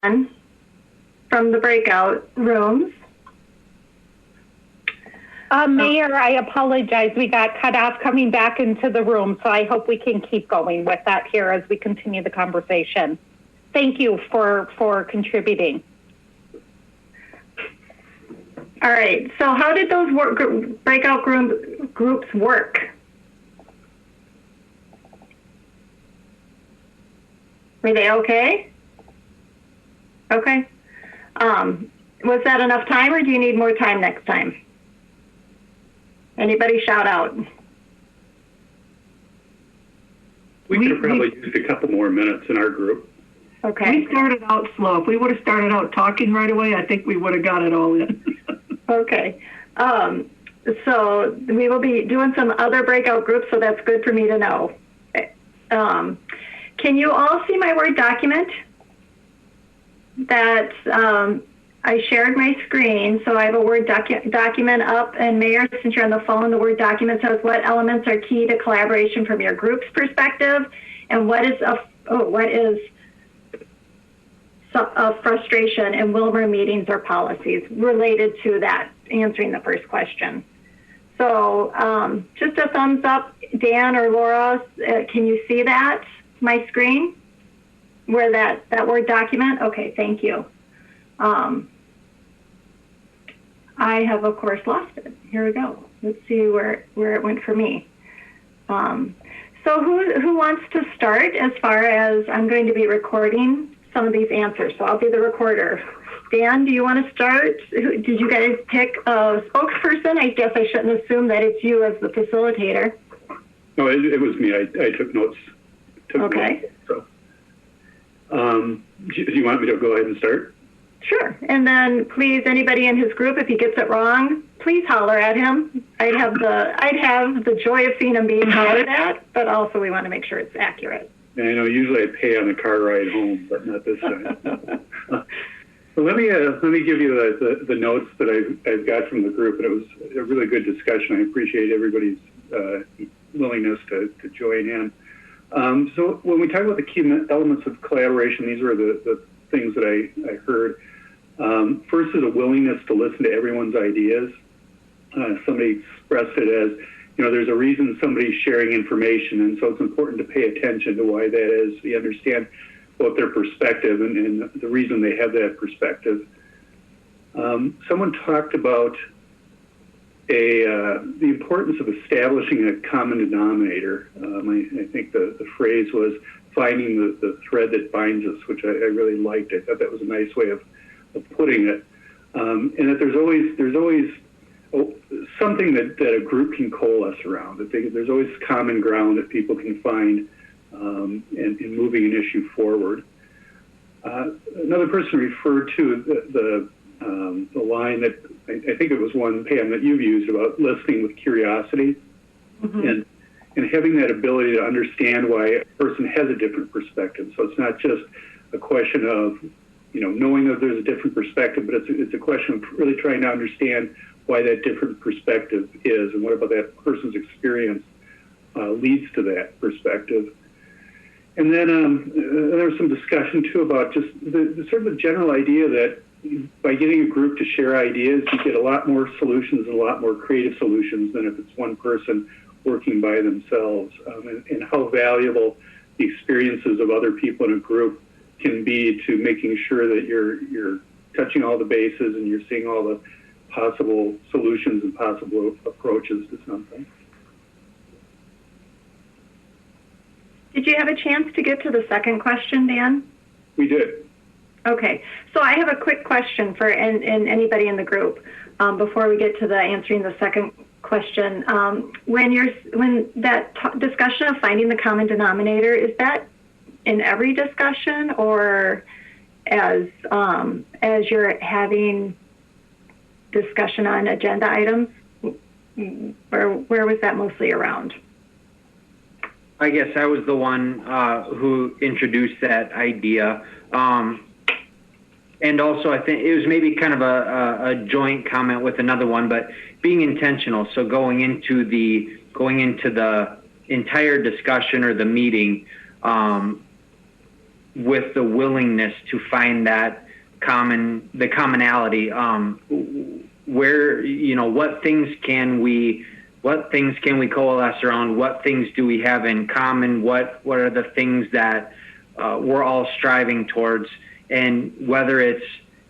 from the breakout rooms. Mayor, I apologize. We got cut off coming back into the room, so I hope we can keep going with that here as we continue the conversation. Thank you for contributing. All right, so how did those breakout groups work? Were they okay? Okay. Was that enough time, or do you need more time next time? Anybody shout out? We could have probably used a couple more minutes in our group. Okay. We started out slow. If we would have started out talking right away, I think we would have got it all in. Okay. So we will be doing some other breakout groups, so that's good for me to know. Can you all see my Word document? That I shared my screen, so I have a Word document up, and Mayor, since you're on the phone, the Word document says what elements are key to collaboration from your group's perspective, and what is a frustration in Willmar meetings or policies related to that, answering the first question. So just a thumbs up, Dan or Laura, can you see that, my screen? Where that Word document? Okay, thank you. I have, of course, lost it. Here we go. Let's see where it went for me. So who wants to start as far as I'm going to be recording some of these answers? So I'll be the recorder. Dan, do you want to start? Did you guys pick a spokesperson? I guess I shouldn't assume that it's you as the facilitator. No, it was me. I took notes. Okay. So, do you want me to go ahead and start? Sure. And then please, anybody in his group, if he gets it wrong, please holler at him. I'd have the joy of seeing him being hollered at, but also we want to make sure it's accurate. I know usually I pay on the car ride home, but not this time. So let me give you the notes that I've got from the group. And it was a really good discussion. I appreciate everybody's willingness to join in. So when we talk about the key elements of collaboration, these were the things that I heard. First is a willingness to listen to everyone's ideas. Somebody expressed it as, there's a reason somebody's sharing information, and so it's important to pay attention to why that is. So you understand both their perspective and the reason they have that perspective. Someone talked about the importance of establishing a common denominator. I think the phrase was finding the thread that binds us, which I really liked. I thought that was a nice way of putting it. And that there's always something that a group can coalesce around. I think there's always common ground that people can find in moving an issue forward. Another person referred to the line that I think it was one, Pam, that you've used about listening with curiosity. Mm-hmm. and having that ability to understand why a person has a different perspective. So it's not just a question of, knowing that there's a different perspective, but it's a question of really trying to understand why that different perspective is and what about that person's experience leads to that perspective. And then there was some discussion too about just the sort of a general idea that by getting a group to share ideas, you get a lot more solutions and a lot more creative solutions than if it's one person working by themselves, and how valuable the experiences of other people in a group can be to making sure that you're touching all the bases and you're seeing all the possible solutions and possible approaches to something. Did you have a chance to get to the second question, Dan? We did. Okay. So I have a quick question for anybody in the group before we get to the answering the second question. When that discussion of finding the common denominator, is that in every discussion, or as you're having discussion on agenda items, or where was that mostly around? I guess I was the one who introduced that idea. And also I think it was maybe kind of a joint comment with another one, but being intentional. So going into the entire discussion or the meeting, with the willingness to find that commonality. Where, what things can we coalesce around? What things do we have in common? What are the things that we're all striving towards? And whether it's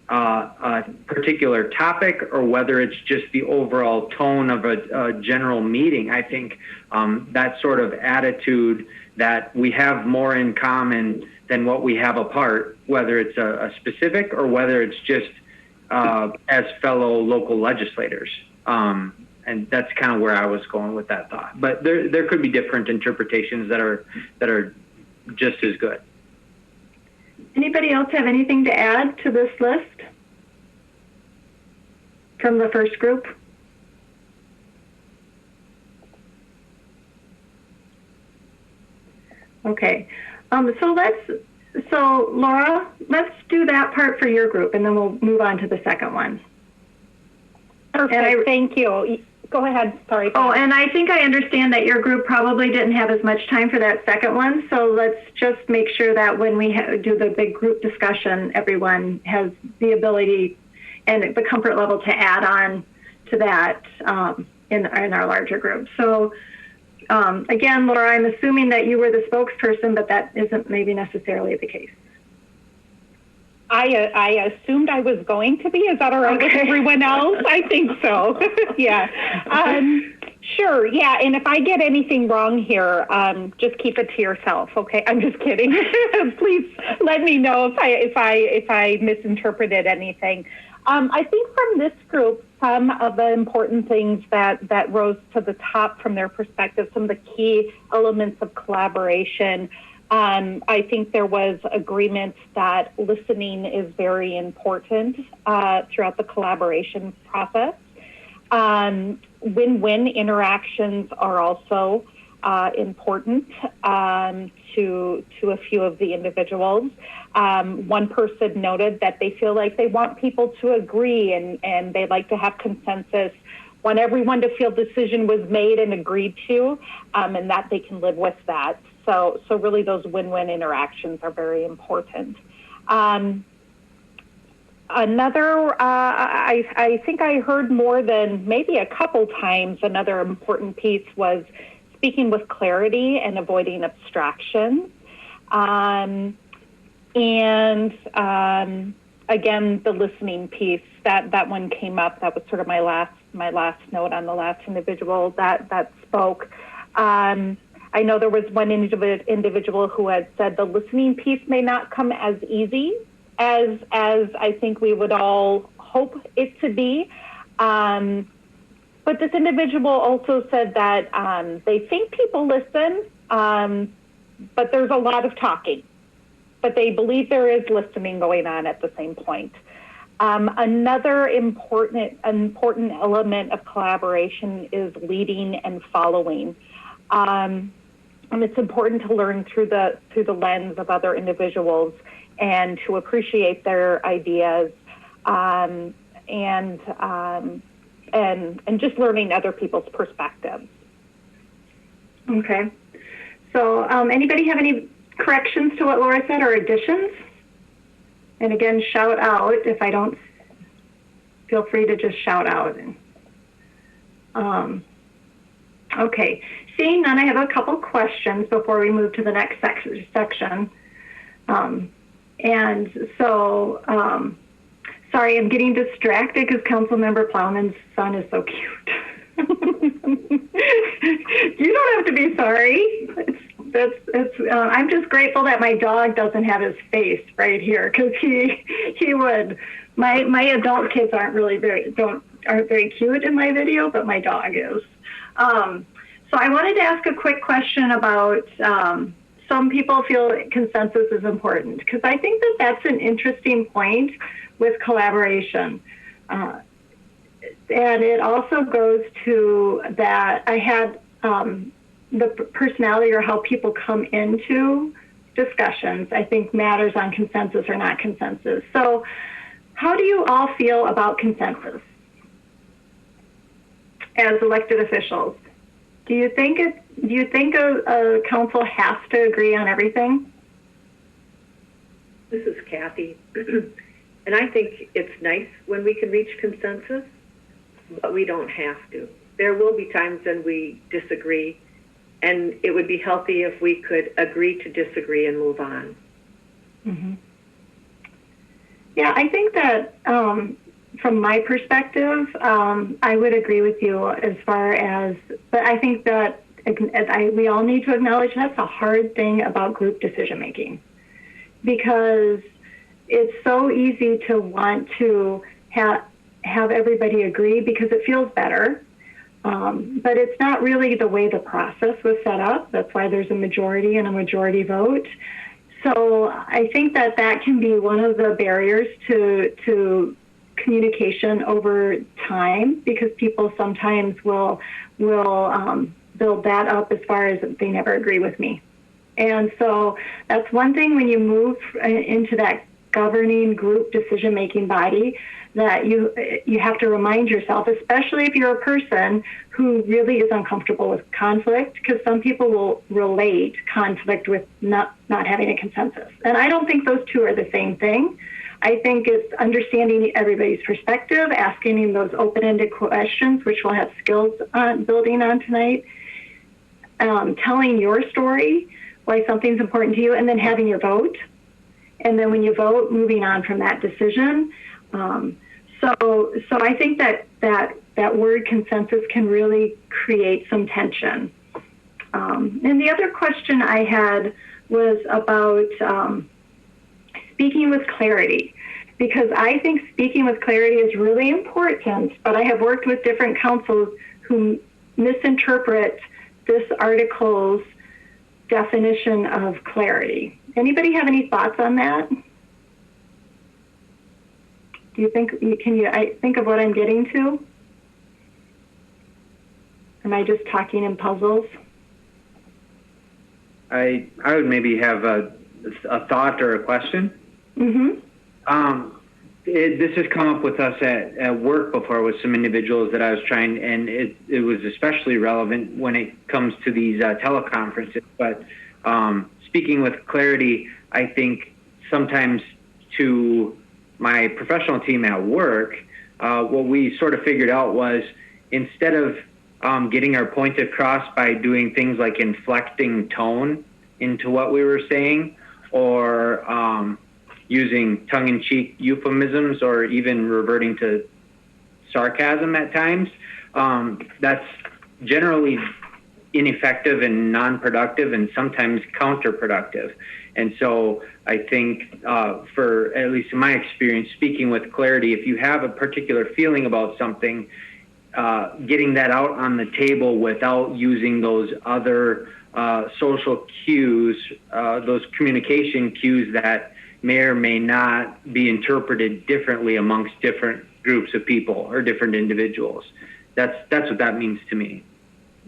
a particular topic or whether it's just the overall tone of a general meeting, I think that sort of attitude that we have more in common than what we have apart, whether it's a specific or whether it's just as fellow local legislators. And that's kind of where I was going with that thought. But there could be different interpretations that are just as good. Anybody else have anything to add to this list from the first group? Okay. So Laura, let's do that part for your group, and then we'll move on to the second one. Perfect. Thank you. Go ahead. Sorry. Oh, and I think I understand that your group probably didn't have as much time for that second one. So let's just make sure that when we do the big group discussion, everyone has the ability and the comfort level to add on to that in our larger group. So again, Laura, I'm assuming that you were the spokesperson, but that isn't maybe necessarily the case. I assumed I was going to be. Is that all right with everyone else? I think so. Yeah. Sure. Yeah. And if I get anything wrong here, just keep it to yourself. Okay. I'm just kidding. Please let me know if I misinterpreted anything. I think from this group, some of the important things that rose to the top from their perspective, some of the key elements of collaboration. I think there was agreement that listening is very important throughout the collaboration process. Win-win interactions are also important to a few of the individuals. One person noted that they feel like they want people to agree and they like to have consensus, want everyone to feel decision was made and agreed to, and that they can live with that. So really those win-win interactions are very important. Another, I think I heard more than maybe a couple times, another important piece was speaking with clarity and avoiding abstraction. And again, the listening piece, that one came up. That was sort of my last note on the last individual that spoke. I know there was one individual who had said the listening piece may not come as easy as I think we would all hope it to be. But this individual also said that they think people listen, but there's a lot of talking. But they believe there is listening going on at the same point. Another important element of collaboration is leading and following. And it's important to learn through the lens of other individuals and to appreciate their ideas and just learning other people's perspectives. Okay. So anybody have any corrections to what Laura said or additions? And again, shout out if I don't. Feel free to just shout out. Okay. Seeing none, I have a couple questions before we move to the next section. And so, sorry, I'm getting distracted because Councilmember Plowman's son is so cute. You don't have to be sorry. I'm just grateful that my dog doesn't have his face right here because he would. My adult kids aren't very cute in my video, but my dog is. So I wanted to ask a quick question about some people feel consensus is important because I think that's an interesting point with collaboration. And it also goes to that I had the personality or how people come into discussions, I think matters on consensus or not consensus. So how do you all feel about consensus as elected officials? Do you think a council has to agree on everything? This is Kathy. And I think it's nice when we can reach consensus, but we don't have to. There will be times when we disagree, and it would be healthy if we could agree to disagree and move on. Mm-hmm. Yeah, I think that from my perspective, I would agree with you as far as, but I think that we all need to acknowledge that's a hard thing about group decision making, because it's so easy to want to have everybody agree because it feels better. But it's not really the way the process was set up. That's why there's a majority and a majority vote. So I think that can be one of the barriers to communication over time, because people sometimes will build that up as far as they never agree with me. And so that's one thing when you move into that governing group decision-making body, that you have to remind yourself, especially if you're a person who really is uncomfortable with conflict, because some people will relate conflict with not having a consensus. And I don't think those two are the same thing. I think it's understanding everybody's perspective, asking those open-ended questions, which we'll have skills on building on tonight, telling your story, why something's important to you, and then having your vote. And then when you vote, moving on from that decision. So I think that word consensus can really create some tension. And the other question I had was about speaking with clarity, because I think speaking with clarity is really important, but I have worked with different councils who misinterpret this article's definition of clarity. Anybody have any thoughts on that? Do you think, I think of what I'm getting to? Am I just talking in puzzles? I would maybe have a thought or a question. Mm-hmm. This has come up with us at work before with some individuals that I was trying, and it was especially relevant when it comes to these teleconferences. But speaking with clarity, I think sometimes to my professional team at work, what we sort of figured out was, instead of getting our point across by doing things like inflecting tone into what we were saying, or using tongue-in-cheek euphemisms, or even reverting to sarcasm at times, that's generally ineffective and non-productive, and sometimes counterproductive. And so I think, for at least in my experience, speaking with clarity, if you have a particular feeling about something, getting that out on the table without using those other social cues, those communication cues that may or may not be interpreted differently amongst different groups of people or different individuals. That's what that means to me.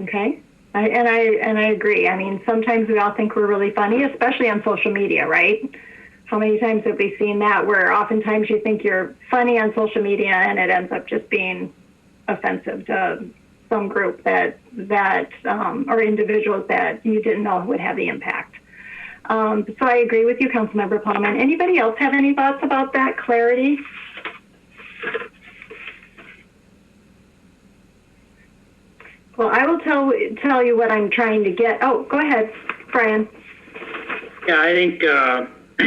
Okay. I agree. I mean, sometimes we all think we're really funny, especially on social media, right? How many times have we seen that, where oftentimes you think you're funny on social media and it ends up just being offensive to some group that or individuals that you didn't know would have the impact. So I agree with you, Councilmember Plowman. Anybody else have any thoughts about that clarity? Well, I will tell you what I'm trying to get. Oh, go ahead, Brian. Yeah, I think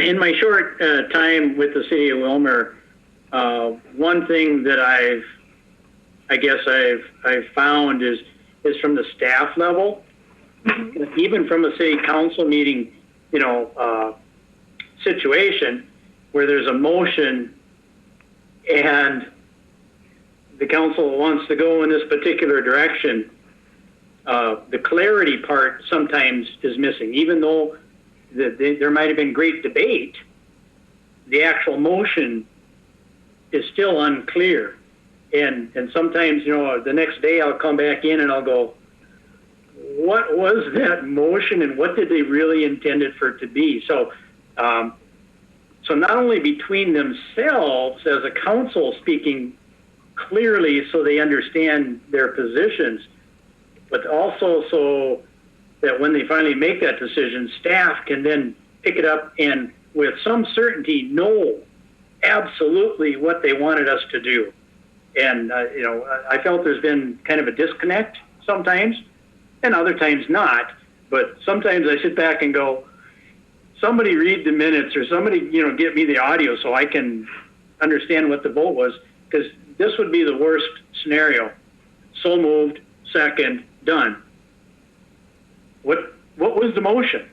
in my short time with the city of Willmar, one thing that I've found is from the staff level, even from a city council meeting, situation where there's a motion and the council wants to go in this particular direction, the clarity part sometimes is missing. Even though there might have been great debate, the actual motion is still unclear. And sometimes, the next day I'll come back in and I'll go, what was that motion and what did they really intend it for it to be? So not only between themselves as a council speaking clearly so they understand their positions, but also so that when they finally make that decision, staff can then pick it up and with some certainty know absolutely what they wanted us to do. And, I felt there's been kind of a disconnect sometimes, and other times not. But sometimes I sit back and go, somebody read the minutes, or somebody, get me the audio so I can understand what the vote was, because this would be the worst scenario. So moved, second, done. What was the motion?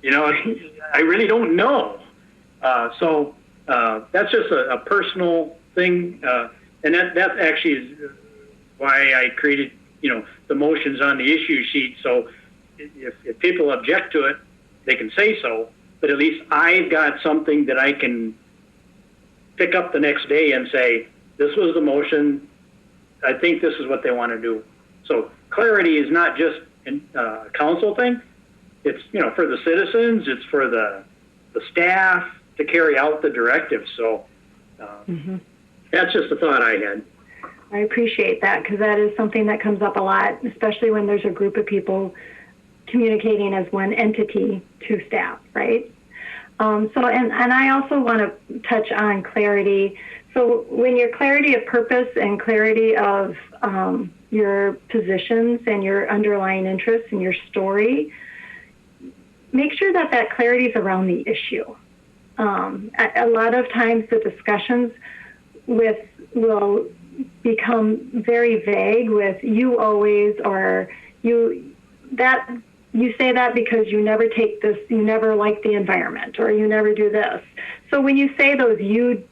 I really don't know. So that's just a personal thing, and that actually is why I created, the motions on the issue sheet. So if people object to it, they can say so. But at least I've got something that I can pick up the next day and say, this was the motion. I think this is what they want to do. So clarity is not just a council thing. It's, for the citizens, it's for the staff to carry out the directive. So that's just a thought I had. I appreciate that, because that is something that comes up a lot, especially when there's a group of people communicating as one entity to staff, right? And I also want to touch on clarity. So when your clarity of purpose and clarity of your positions and your underlying interests and your story, make sure that clarity is around the issue. A lot of times the discussions will become very vague with you always, or you say that because you never take this, you never like the environment, or you never do this. So when you say those you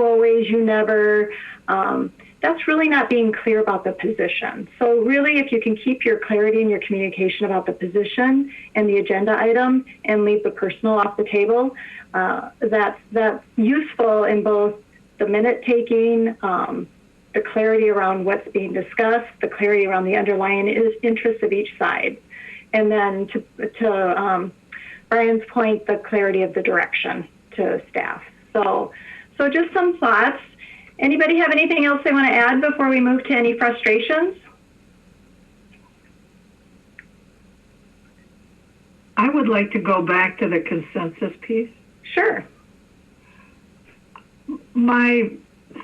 always, you never, that's really not being clear about the position. So really, if you can keep your clarity and your communication about the position and the agenda item and leave the personal off the table, that's useful in both the minute taking, the clarity around what's being discussed, the clarity around the underlying interests of each side. And then to Brian's point, the clarity of the direction to staff. So just some thoughts. Anybody have anything else they want to add before we move to any frustrations? I would like to go back to the consensus piece. Sure. My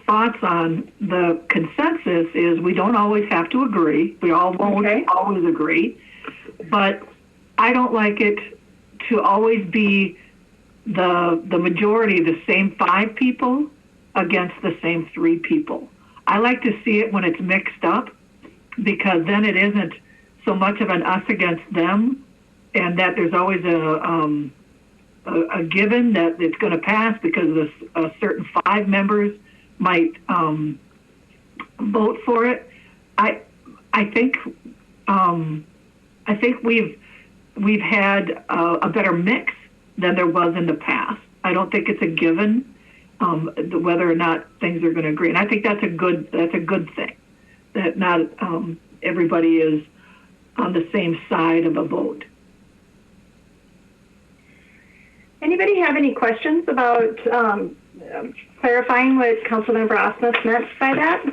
thoughts on the consensus is we don't always have to agree. We all won't always agree. But I don't like it to always be the majority, the same 5 people against the same 3 people. I like to see it when it's mixed up, because then it isn't so much of an us against them, and that there's always a given that it's going to pass because a certain 5 members might vote for it. I think we've had a better mix than there was in the past. I don't think it's a given whether or not things are going to agree, and I think that's a good thing, that not everybody is on the same side of a vote. Anybody have any questions about clarifying what Councilmember Osmuth meant by that?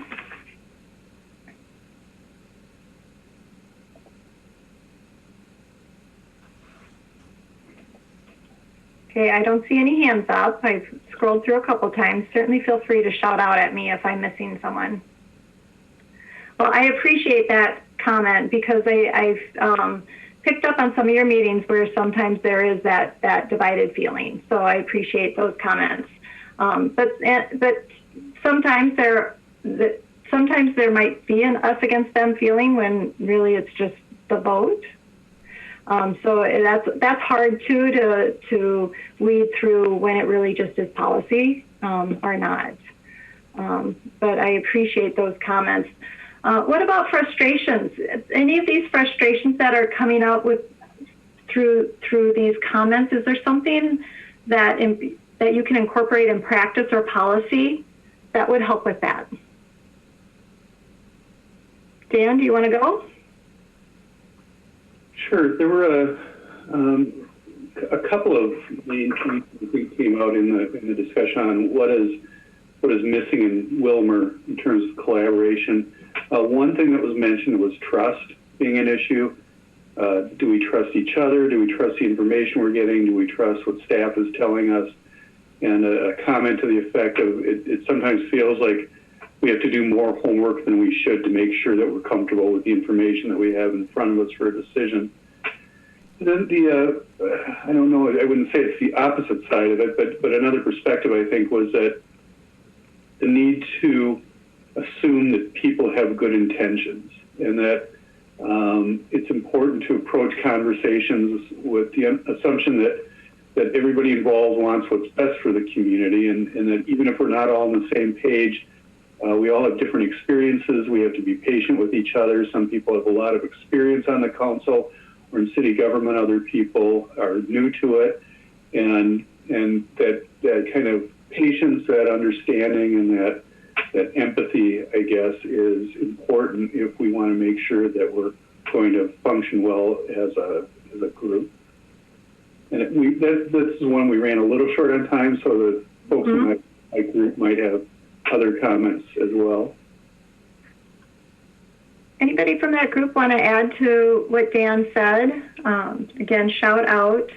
Okay, I don't see any hands up. I've scrolled through a couple times. Certainly feel free to shout out at me if I'm missing someone. Well, I appreciate that comment, because I've picked up on some of your meetings where sometimes there is that divided feeling. So I appreciate those comments. But sometimes there might be an us against them feeling when really it's just the vote. So that's hard too to weed through when it really just is policy or not. But I appreciate those comments. What about frustrations? Any of these frustrations that are coming out through these comments? Is there something that you can incorporate in practice or policy that would help with that? Dan, do you want to go? Sure. There were a couple of main points that came out in the discussion on what is missing in Willmar in terms of collaboration. One thing that was mentioned was trust being an issue. Do we trust each other? Do we trust the information we're getting? Do we trust what staff is telling us? And a comment to the effect of it sometimes feels like we have to do more homework than we should to make sure that we're comfortable with the information that we have in front of us for a decision. Then I don't know, I wouldn't say it's the opposite side of it, but another perspective I think was that the need to assume that people have good intentions, and that it's important to approach conversations with the assumption that everybody involved wants what's best for the community, and that even if we're not all on the same page, we all have different experiences. We have to be patient with each other. Some people have a lot of experience on the council or in city government. Other people are new to it, and that kind of patience, that understanding, and that empathy, I guess, is important if we want to make sure that we're going to function well as a group. And this is one we ran a little short on time, so the folks in my group might have other comments as well. Anybody from that group want to add to what Dan said? Again, shout out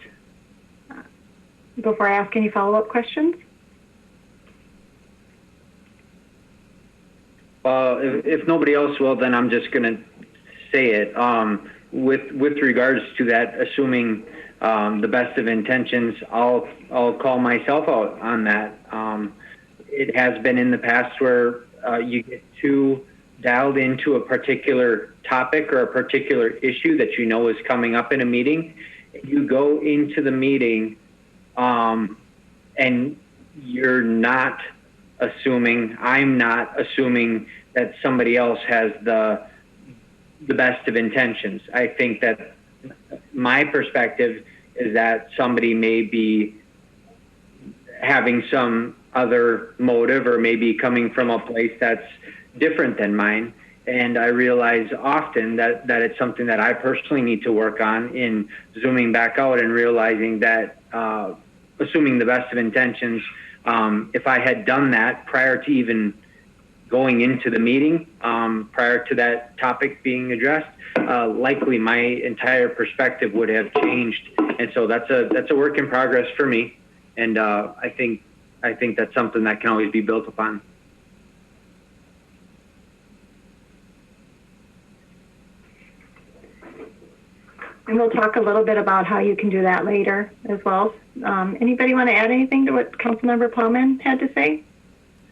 before I ask any follow-up questions. If nobody else will, then I'm just going to say it. With regards to that, assuming the best of intentions, I'll call myself out on that. It has been in the past where you get too dialed into a particular topic or a particular issue that you know is coming up in a meeting. You go into the meeting and you're not assuming, I'm not assuming that somebody else has the best of intentions. I think that my perspective is that somebody may be having some other motive or maybe coming from a place that's different than mine. And I realize often that it's something that I personally need to work on in zooming back out and realizing that assuming the best of intentions, if I had done that prior to even going into the meeting, prior to that topic being addressed, likely my entire perspective would have changed. And so that's a work in progress for me. And I think that's something that can always be built upon. And we'll talk a little bit about how you can do that later as well. Anybody want to add anything to what Councilmember Plowman had to say?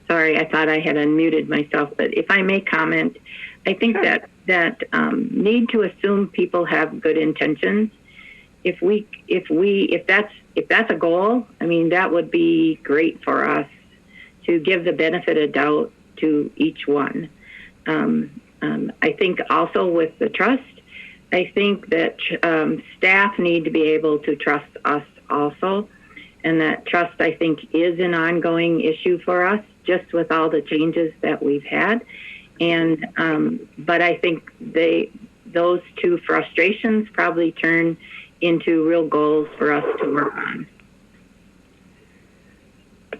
Sorry, I thought I had unmuted myself, but if I may comment, I think sure. that need to assume people have good intentions. If that's a goal, I mean, that would be great for us to give the benefit of doubt to each one. I think also with the trust, I think that staff need to be able to trust us also, and that trust, I think, is an ongoing issue for us, just with all the changes that we've had. And but I think those two frustrations probably turn into real goals for us to work on.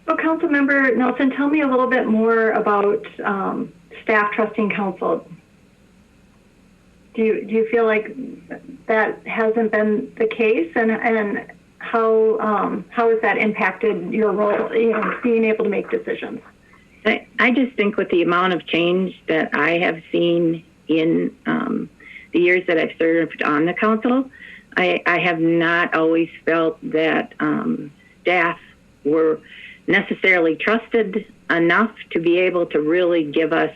Well, Councilmember Nelson, tell me a little bit more about staff trusting council. Do you feel like that hasn't been the case, and how has that impacted your role, being able to make decisions? I just think with the amount of change that I have seen in the years that I've served on the council, I have not always felt that staff were necessarily trusted enough to be able to really give us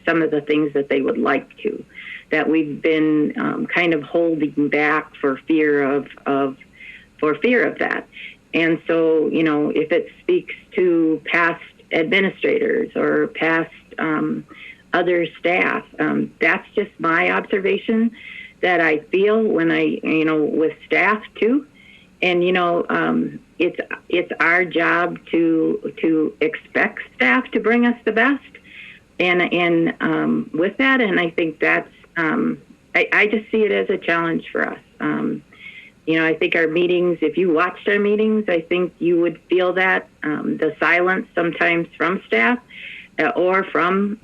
some of the things that they would like to. That we've been kind of holding back for fear of that. And so, if it speaks to past administrators or past other staff, that's just my observation that I feel when I, with staff too. And, it's our job to expect staff to bring us the best. And with that, and I think that's, I just see it as a challenge for us. I think our meetings, if you watched our meetings, I think you would feel that the silence sometimes from staff or from,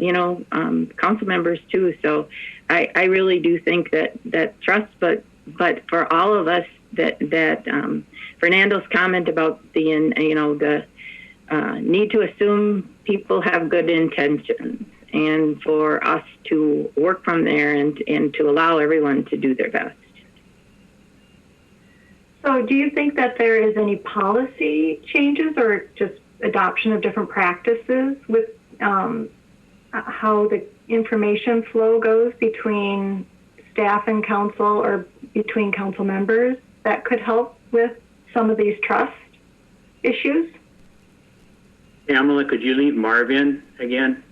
council members too. So I really do think that trust, but for all of us, that Fernando's comment about the need to assume people have good intentions, and for us to work from there and to allow everyone to do their best. So do you think that there is any policy changes or just adoption of different practices with how the information flow goes between staff and council or between council members that could help with some of these trust issues? Pamela, could you leave Marv in again?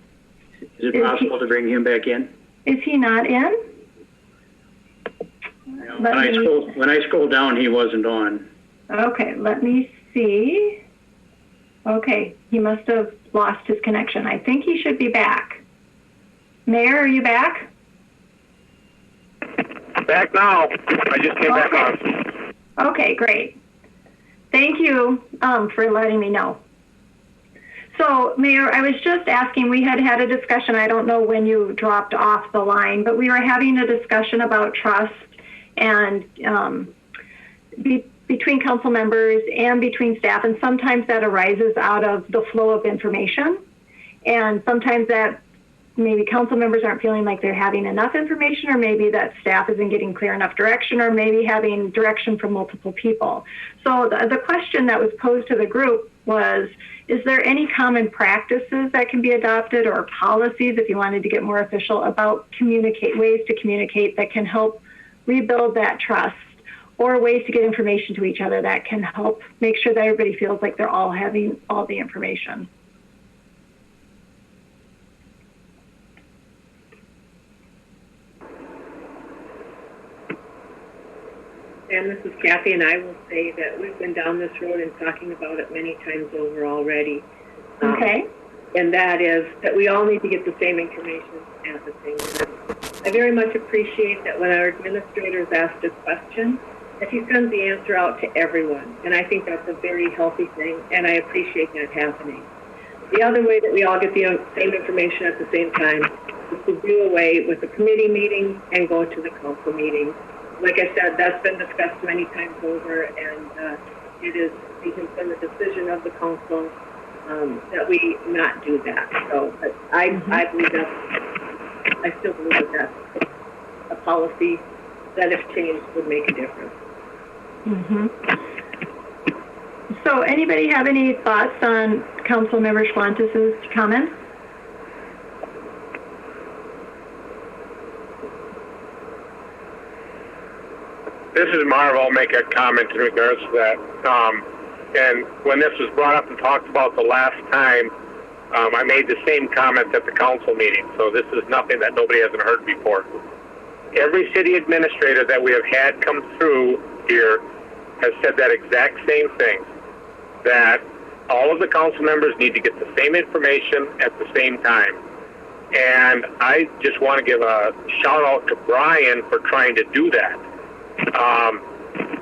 Is it possible to bring him back in? Is he not in? When I scrolled down, he wasn't on. Okay, let me see. Okay, he must have lost his connection. I think he should be back. Mayor, are you back? Back now. I just came back on. Okay, great. Thank you for letting me know. So, Mayor, I was just asking, we had a discussion, I don't know when you dropped off the line, but we were having a discussion about trust and between council members and between staff, and sometimes that arises out of the flow of information, and sometimes that maybe council members aren't feeling like they're having enough information, or maybe that staff isn't getting clear enough direction, or maybe having direction from multiple people. So the question that was posed to the group was, is there any common practices that can be adopted, or policies, if you wanted to get more official, about ways to communicate that can help rebuild that trust, or ways to get information to each other that can help make sure that everybody feels like they're all having all the information? And this is Kathy, and I will say that we've been down this road and talking about it many times over already. Okay. And that is that we all need to get the same information at the same time. I very much appreciate that when our administrator is asked a question, that he sends the answer out to everyone. And I think that's a very healthy thing, and I appreciate that happening. The other way that we all get the same information at the same time is to do away with the committee meeting and go to the council meeting. Like I said, that's been discussed many times over, and it has been the decision of the council that we not do that. So, but I believe I still believe that that's a policy that, if changed, would make a difference. Mm-hmm. So, anybody have any thoughts on Councilmember Schwantes' comments? This is Marv. I'll make a comment in regards to that. And when this was brought up and talked about the last time, I made the same comment at the council meeting. So this is nothing that nobody hasn't heard before. Every city administrator that we have had come through here has said that exact same thing, that all of the council members need to get the same information at the same time. And I just want to give a shout out to Brian for trying to do that.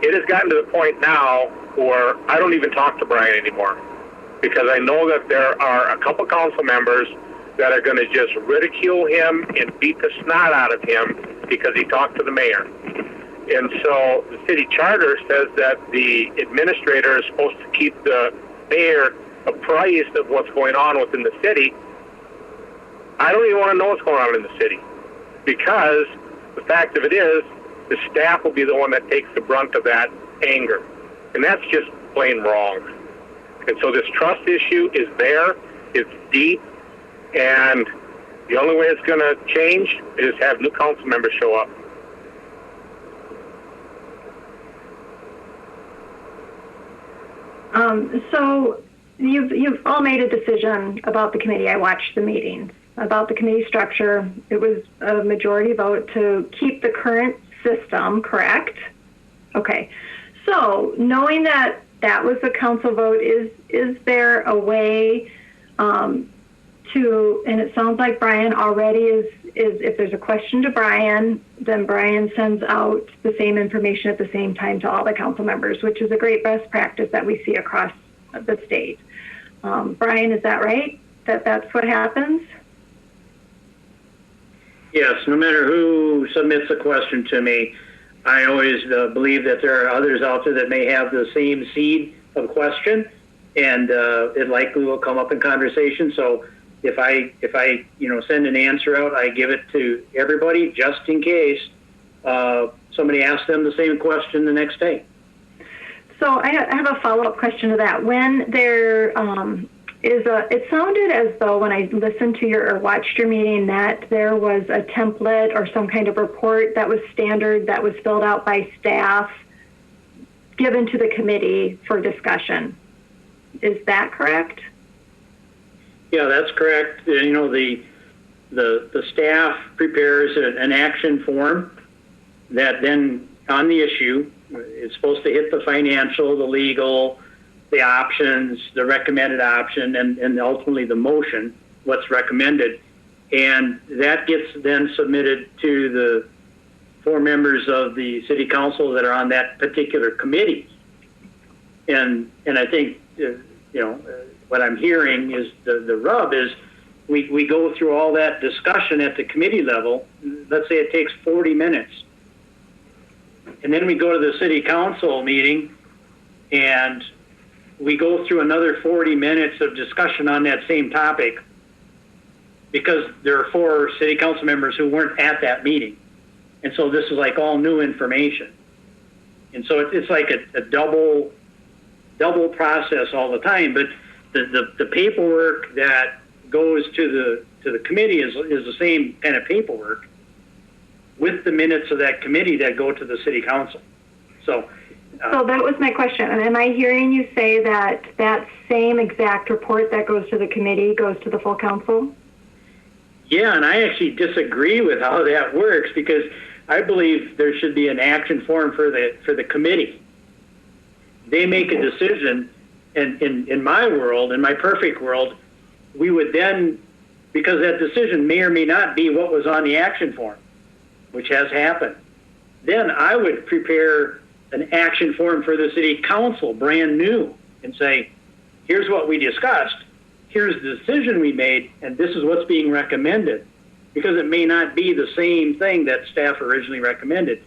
It has gotten to the point now where I don't even talk to Brian anymore, because I know that there are a couple council members that are going to just ridicule him and beat the snot out of him because he talked to the mayor. And so the city charter says that the administrator is supposed to keep the mayor apprised of what's going on within the city. I don't even want to know what's going on in the city, because the fact of it is, the staff will be the one that takes the brunt of that anger. And that's just plain wrong. And so this trust issue is there, it's deep, and the only way it's going to change is have new council members show up. So you've all made a decision about the committee. I watched the meetings about the committee structure. It was a majority vote to keep the current system, correct? Okay. So knowing that that was the council vote, is there a way to, and it sounds like Brian already is if there's a question to Brian, then Brian sends out the same information at the same time to all the council members, which is a great best practice that we see across the state. Brian, is that right? That's what happens? Yes, no matter who submits a question to me, I always believe that there are others out there that may have the same seed of question, and it likely will come up in conversation. So if I send an answer out, I give it to everybody just in case somebody asks them the same question the next day. So I have a follow-up question to that. When there it sounded as though when I listened to or watched your meeting that there was a template or some kind of report that was standard that was filled out by staff given to the committee for discussion. Is that correct? Yeah, that's correct. The staff prepares an action form that then on the issue, it's supposed to hit the financial, the legal, the options, the recommended option, and ultimately the motion, what's recommended. And that gets then submitted to the 4 members of the city council that are on that particular committee. And I think, what I'm hearing is the rub is we go through all that discussion at the committee level. Let's say it takes 40 minutes. And then we go to the city council meeting and we go through another 40 minutes of discussion on that same topic because there are 4 city council members who weren't at that meeting. And so this is like all new information. And so it's like a double process all the time. But the paperwork that goes to the committee is the same kind of paperwork with the minutes of that committee that go to the city council. So that was my question. And am I hearing you say that same exact report that goes to the committee goes to the full council? Yeah, and I actually disagree with how that works because I believe there should be an action form for the committee. They make a decision, and in my world, in my perfect world, we would then, because that decision may or may not be what was on the action form, which has happened, then I would prepare an action form for the city council, brand new, and say, here's what we discussed, here's the decision we made, and this is what's being recommended, because it may not be the same thing that staff originally recommended.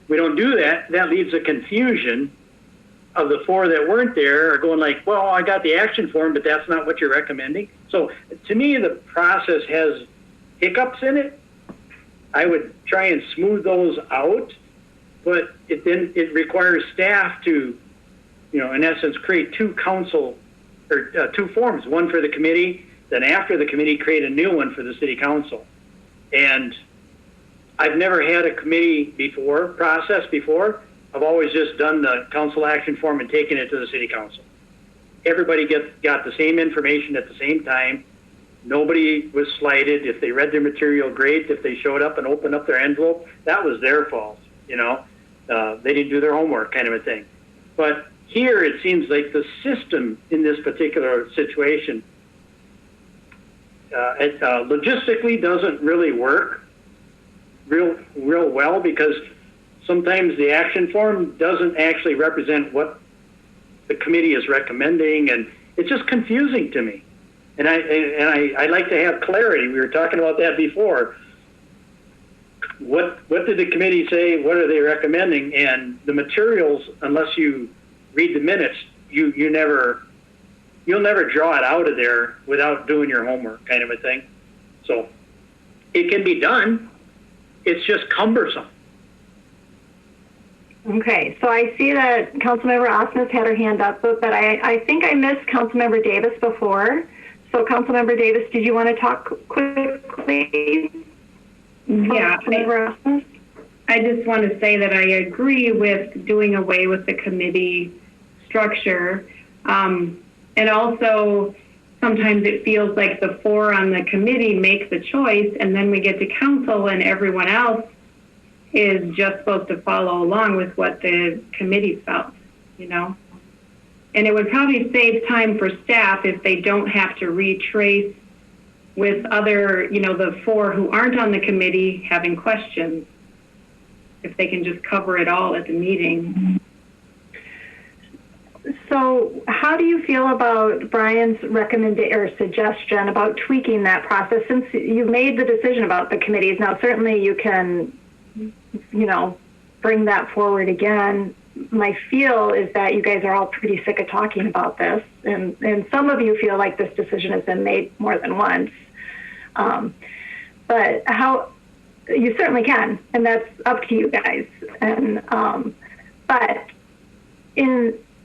We don't do that. That leaves a confusion of the 4 that weren't there are going like, well, I got the action form, but that's not what you're recommending. So to me, the process has hiccups in it. I would try and smooth those out, but it requires staff to, in essence, create 2 council or 2 forms, one for the committee, then after the committee, create a new one for the city council. And I've never had a committee process before. I've always just done the council action form and taken it to the city council. Everybody got the same information at the same time. Nobody was slighted. If they read their material, great. If they showed up and opened up their envelope, that was their fault. They didn't do their homework, kind of a thing. But here it seems like the system in this particular situation it logistically doesn't really work real well because sometimes the action form doesn't actually represent what the committee is recommending, and it's just confusing to me. And I like to have clarity. We were talking about that before. What did the committee say? What are they recommending? And the materials, unless you read the minutes, you'll never draw it out of there without doing your homework, kind of a thing. So it can be done. It's just cumbersome. Okay, so I see that Councilmember Osmus had her hand up, but I think I missed Councilmember Davis before. So Councilmember Davis, did you want to talk quickly? Yeah, Councilmember Osmus? I just want to say that I agree with doing away with the committee structure. And also, sometimes it feels like the 4 on the committee make the choice, and then we get to council and everyone else is just supposed to follow along with what the committee felt, And it would probably save time for staff if they don't have to retrace with other, the 4 who aren't on the committee having questions, if they can just cover it all at the meeting. So how do you feel about Brian's recommendation or suggestion about tweaking that process since you made the decision about the committees? Now, certainly you can, bring that forward again. My feel is that you guys are all pretty sick of talking about this, and some of you feel like this decision has been made more than once. But how you certainly can, and that's up to you guys. And but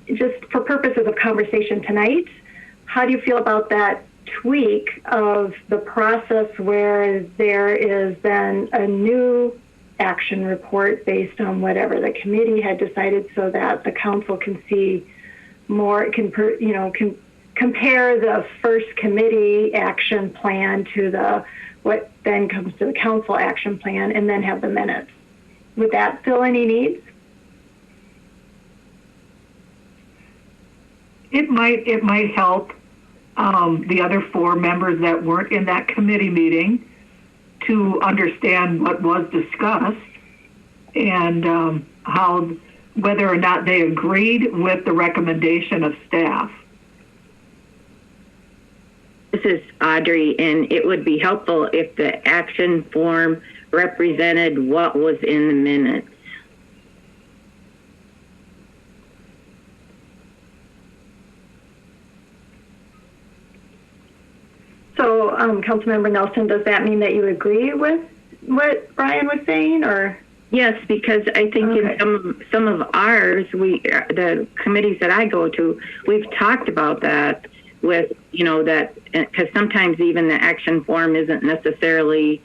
just for purposes of conversation tonight, how do you feel about that tweak of the process where there is then a new action report based on whatever the committee had decided so that the council can see more, can compare the first committee action plan to what then comes to the council action plan and then have the minutes? Would that fill any needs? It might help the other 4 members that weren't in that committee meeting to understand what was discussed and whether or not they agreed with the recommendation of staff. This is Audrey, and it would be helpful if the action form represented what was in the minutes. So, Councilmember Nelson, does that mean that you agree with what Brian was saying, or? Yes, because I think in some of ours, the committees that I go to, we've talked about that with, that because sometimes even the action form isn't necessarily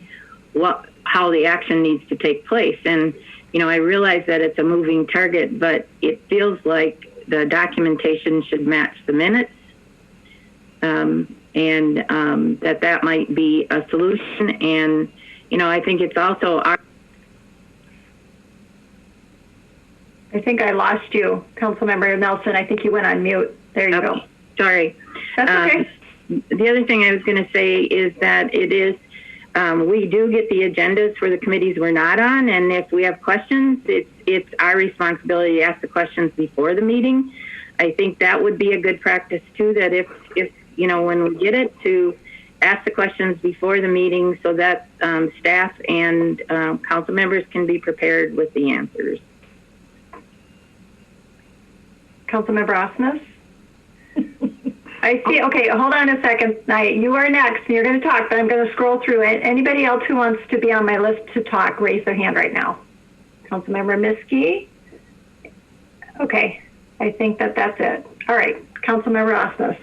how the action needs to take place. And, I realize that it's a moving target, but it feels like the documentation should match the minutes. And that might be a solution. And, I think it's also I think I lost you, Councilmember Nelson. I think you went on mute. There you go. Sorry. That's okay. The other thing I was going to say is that it is, we do get the agendas for the committees we're not on. And if we have questions, it's our responsibility to ask the questions before the meeting. I think that would be a good practice too, that if when we get it, to ask the questions before the meeting so that staff and council members can be prepared with the answers. Councilmember Osmus? I see. Okay, hold on a second. You are next. You're going to talk, but I'm going to scroll through it. Anybody else who wants to be on my list to talk, raise their hand right now. Councilmember Miskey? Okay, I think that's it. All right, Councilmember Osmus.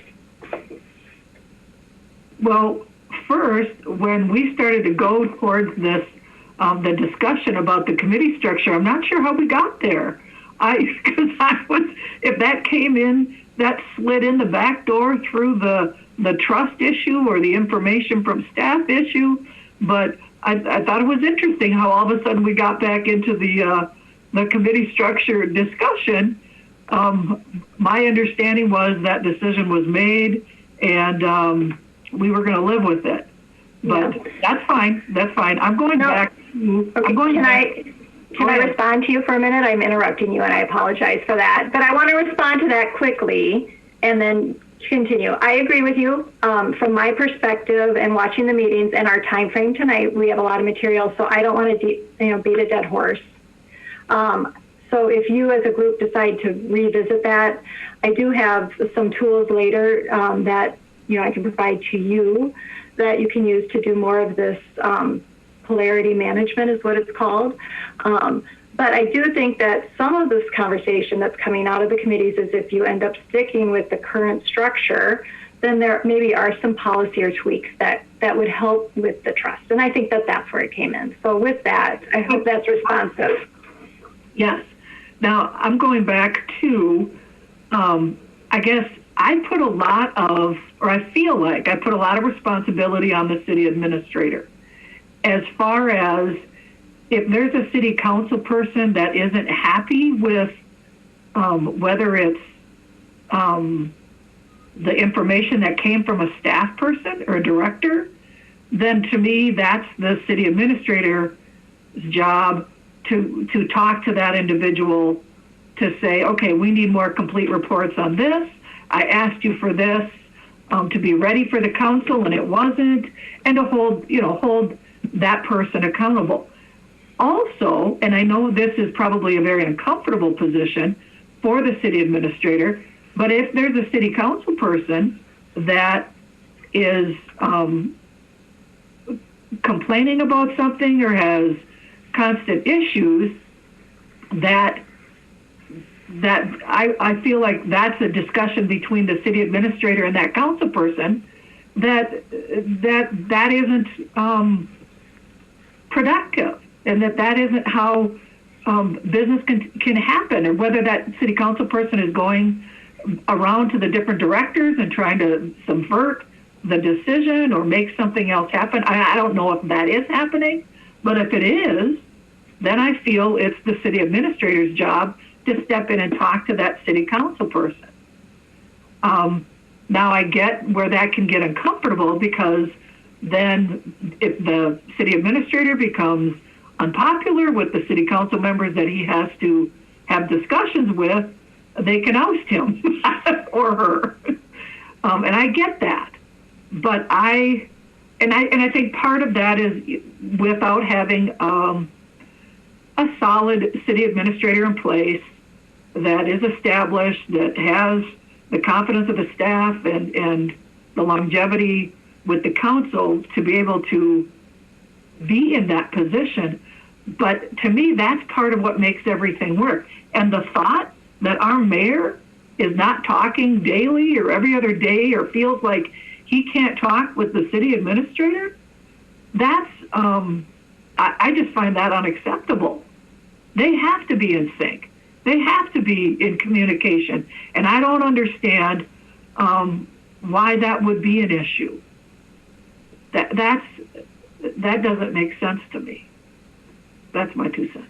Well, first, when we started to go towards this, the discussion about the committee structure, I'm not sure how we got there. If that came in, that slid in the back door through the trust issue or the information from staff issue. But I thought it was interesting how all of a sudden we got back into the committee structure discussion. My understanding was that decision was made and we were going to live with it. But that's fine. That's fine. I'm going back. Can I respond to you for a minute? I'm interrupting you, and I apologize for that. But I want to respond to that quickly and then continue. I agree with you. From my perspective and watching the meetings and our time frame tonight, we have a lot of material, so I don't want to beat a dead horse. So if you as a group decide to revisit that, I do have some tools later that I can provide to you that you can use to do more of this polarity management is what it's called. But I do think that some of this conversation that's coming out of the committees is if you end up sticking with the current structure, then there maybe are some policy or tweaks that would help with the trust. And I think that's where it came in. So with that, I hope that's responsive. Yes. Now, I'm going back to, I guess I put a lot of, or I feel like I put a lot of responsibility on the city administrator. As far as if there's a city council person that isn't happy with whether it's the information that came from a staff person or a director, then to me that's the city administrator's job to talk to that individual to say, okay, we need more complete reports on this. I asked you for this to be ready for the council, and it wasn't, and to hold that person accountable. Also, and I know this is probably a very uncomfortable position for the city administrator, but if there's a city council person that is complaining about something or has constant issues, that I feel like that's a discussion between the city administrator and that council person that isn't productive, and that isn't how business can happen, or whether that city council person is going around to the different directors and trying to subvert the decision or make something else happen. I don't know if that is happening, but if it is, then I feel it's the city administrator's job to step in and talk to that city council person. Now I get where that can get uncomfortable, because then if the city administrator becomes unpopular with the city council members that he has to have discussions with, they can oust him or her. And I get that. But I think part of that is without having a solid city administrator in place that is established, that has the confidence of the staff and the longevity with the council to be able to be in that position. But to me, that's part of what makes everything work. And the thought that our mayor is not talking daily or every other day, or feels like he can't talk with the city administrator, that's, I just find that unacceptable. They have to be in sync. They have to be in communication. And I don't understand why that would be an issue. That doesn't make sense to me. That's my 2 cents.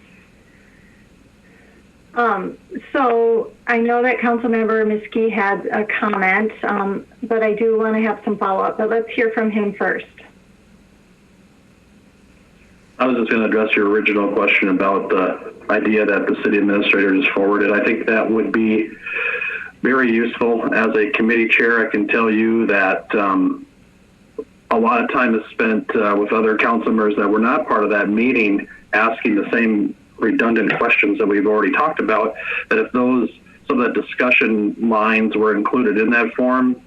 So I know that Councilmember Miskey had a comment, but I do want to have some follow-up. But let's hear from him first. I was just going to address your original question about the idea that the city administrator just forwarded. I think that would be very useful. As a committee chair, I can tell you that a lot of time is spent with other council members that were not part of that meeting asking the same redundant questions that we've already talked about, that if some of the discussion lines were included in that form,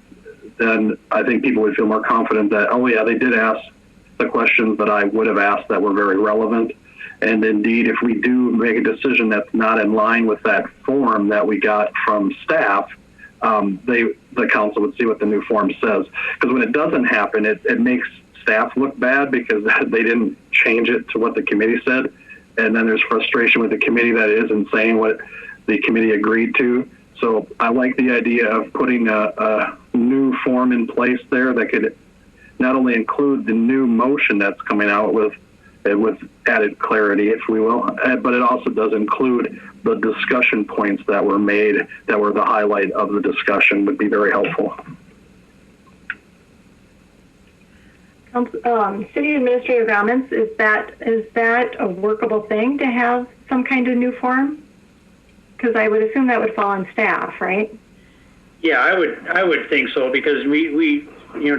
then I think people would feel more confident that, oh yeah, they did ask the questions that I would have asked that were very relevant. And indeed, if we do make a decision that's not in line with that form that we got from staff, the council would see what the new form says. Because when it doesn't happen, it makes staff look bad because they didn't change it to what the committee said. And then there's frustration with the committee that isn't saying what the committee agreed to. So I like the idea of putting a new form in place there that could not only include the new motion that's coming out with added clarity, if we will, but it also does include the discussion points that were made that were the highlight of the discussion. Would be very helpful. City administrative comments, is that a workable thing to have some kind of new form? Because I would assume that would fall on staff, right? Yeah, I would think so, because we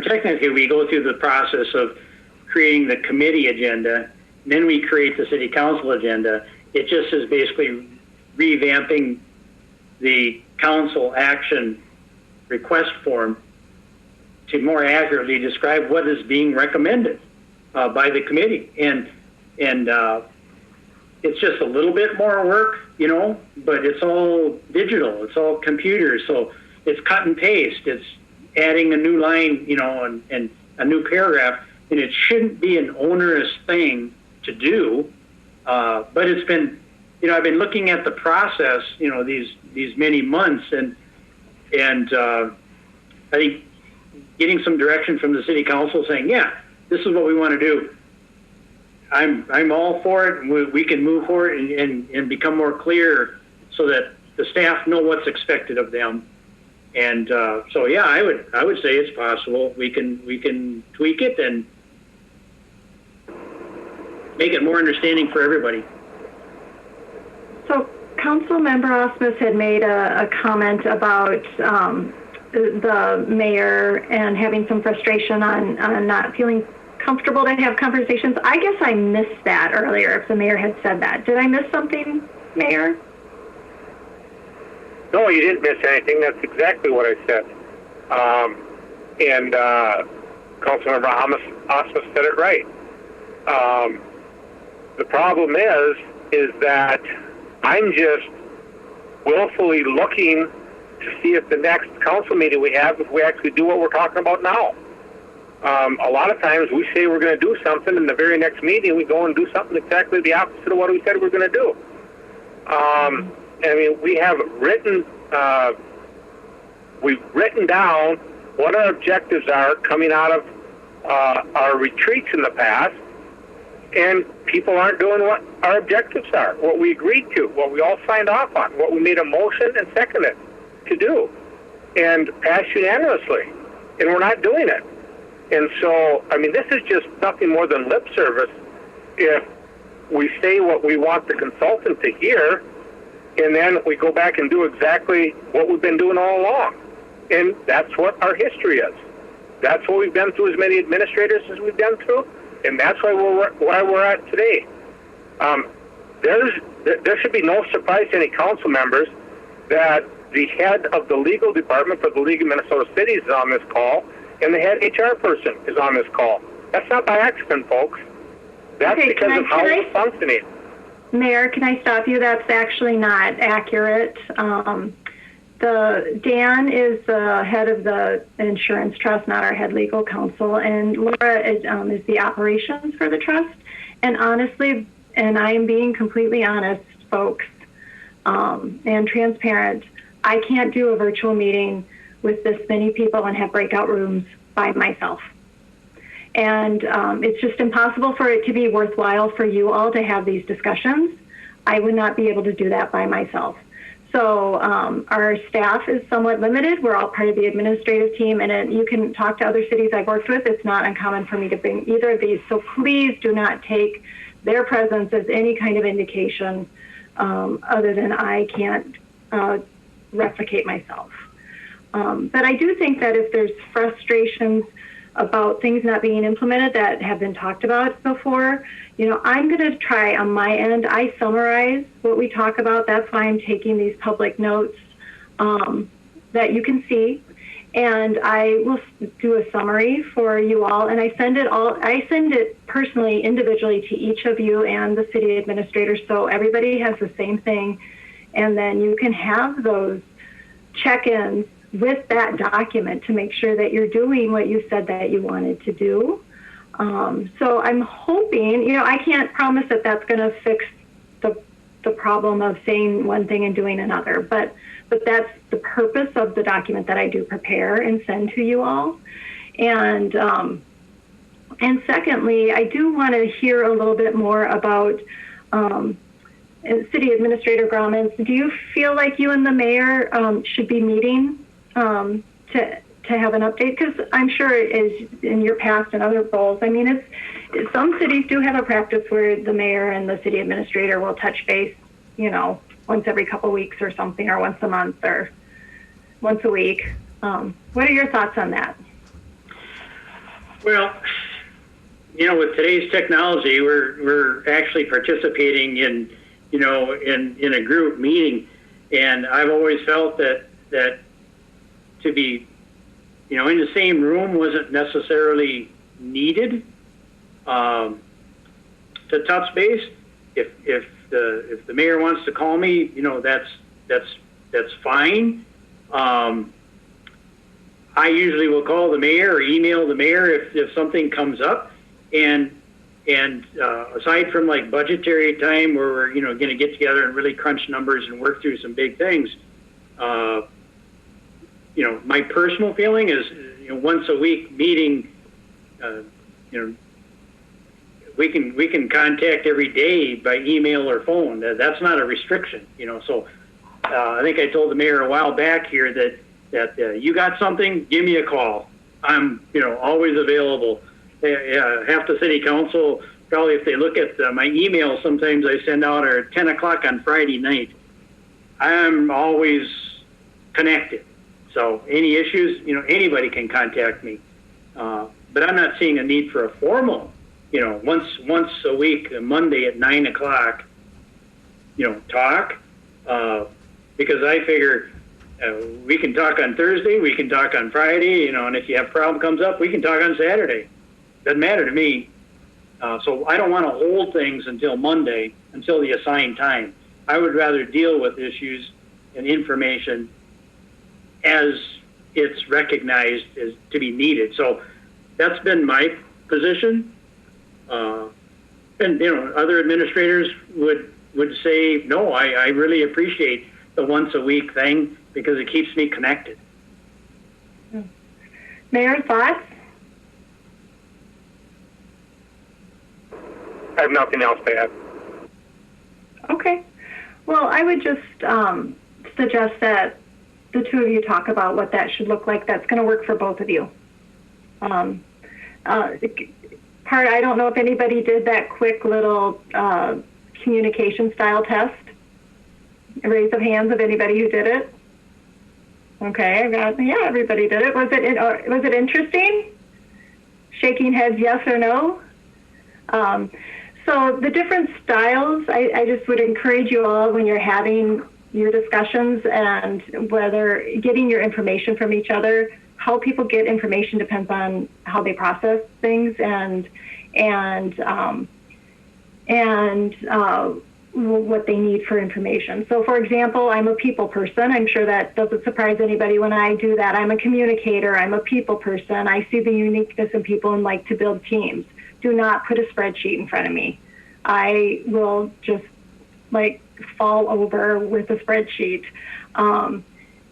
technically we go through the process of creating the committee agenda, then we create the city council agenda. It just is basically revamping the council action request form to more accurately describe what is being recommended by the committee. And it's just a little bit more work, but it's all digital, it's all computers, so it's cut and paste, it's adding a new line, and a new paragraph, and it shouldn't be an onerous thing to do. But it's been, I've been looking at the process, these many months, and I think getting some direction from the city council saying, yeah, this is what we want to do. I'm all for it. We can move forward and become more clear so that the staff know what's expected of them. And so, yeah, I would say it's possible. We can tweak it and make it more understanding for everybody. So Council Member Osmus had made a comment about the mayor and having some frustration on not feeling comfortable to have conversations. I guess I missed that earlier, if the mayor had said that. Did I miss something, Mayor? No, you didn't miss anything. That's exactly what I said. And Councilmember Osmus said it right. The problem is that I'm just willfully looking to see if the next council meeting we have, if we actually do what we're talking about now. A lot of times we say we're going to do something, and the very next meeting we go and do something exactly the opposite of what we said we were going to do. I mean, we have we've written down what our objectives are coming out of our retreats in the past, and people aren't doing what our objectives are, what we agreed to, what we all signed off on, what we made a motion and seconded to do, and passed unanimously, and we're not doing it. And so, I mean, this is just nothing more than lip service if we say what we want the consultant to hear, and then we go back and do exactly what we've been doing all along. And that's what our history is. That's what we've been through, as many administrators as we've been through, and that's why we're at today. There should be no surprise to any council members that the head of the legal department for the League of Minnesota Cities is on this call, and the head HR person is on this call. That's not by accident, folks. That's because of how we're functioning. Mayor, can I stop you? That's actually not accurate. Dan is the head of the insurance trust, not our head legal counsel, and Laura is the operations for the trust. And honestly, and I am being completely honest, folks, and transparent, I can't do a virtual meeting with this many people and have breakout rooms by myself. And it's just impossible for it to be worthwhile for you all to have these discussions. I would not be able to do that by myself. So our staff is somewhat limited. We're all part of the administrative team, and you can talk to other cities I've worked with. It's not uncommon for me to bring either of these. So please do not take their presence as any kind of indication other than I can't replicate myself. But I do think that if there's frustrations about things not being implemented that have been talked about before, I'm going to try on my end. I summarize what we talk about. That's why I'm taking these public notes that you can see. And I will do a summary for you all. And I send it personally, individually to each of you and the city administrator. So everybody has the same thing. And then you can have those check-ins with that document to make sure that you're doing what you said that you wanted to do. So I'm hoping, I can't promise that that's going to fix the problem of saying one thing and doing another, but that's the purpose of the document that I do prepare and send to you all. And secondly, I do want to hear a little bit more about City Administrator Grauman. Do you feel like you and the mayor should be meeting to have an update? Because I'm sure it is in your past and other roles. I mean, some cities do have a practice where the mayor and the city administrator will touch base, once every couple of weeks or something, or once a month or once a week. What are your thoughts on that? Well, with today's technology, we're actually participating in a group meeting, and I've always felt that to be, in the same room wasn't necessarily needed to touch base. If the mayor wants to call me, that's fine. I usually will call the mayor or email the mayor if something comes up, and aside from like budgetary time where we're going to get together and really crunch numbers and work through some big things. My personal feeling is, once a week meeting, we can contact every day by email or phone. That's not a restriction, So I think I told the mayor a while back here that you got something, give me a call. I'm always available. Half the city council, probably if they look at my email, sometimes I send out at 10 o'clock on Friday night. I'm always connected. So any issues, anybody can contact me. But I'm not seeing a need for a formal, once a week, Monday at 9 o'clock, talk. Because I figure we can talk on Thursday, we can talk on Friday, and if you have a problem comes up, we can talk on Saturday. Doesn't matter to me. So I don't want to hold things until Monday, until the assigned time. I would rather deal with issues and information as it's recognized as to be needed. So that's been my position. And other administrators would say, no, I really appreciate the once a week thing because it keeps me connected. Mayor, thoughts? I have nothing else to add. Okay. Well, I would just suggest that the two of you talk about what that should look like. That's going to work for both of you. I don't know if anybody did that quick little communication style test. A raise of hands of anybody who did it. Okay, everybody did it. Was it interesting? Shaking heads, yes or no. So the different styles, I just would encourage you all when you're having your discussions and whether getting your information from each other, how people get information depends on how they process things and what they need for information. So for example, I'm a people person. I'm sure that doesn't surprise anybody when I do that. I'm a communicator. I'm a people person. I see the uniqueness in people and like to build teams. Do not put a spreadsheet in front of me. I will just fall over with a spreadsheet.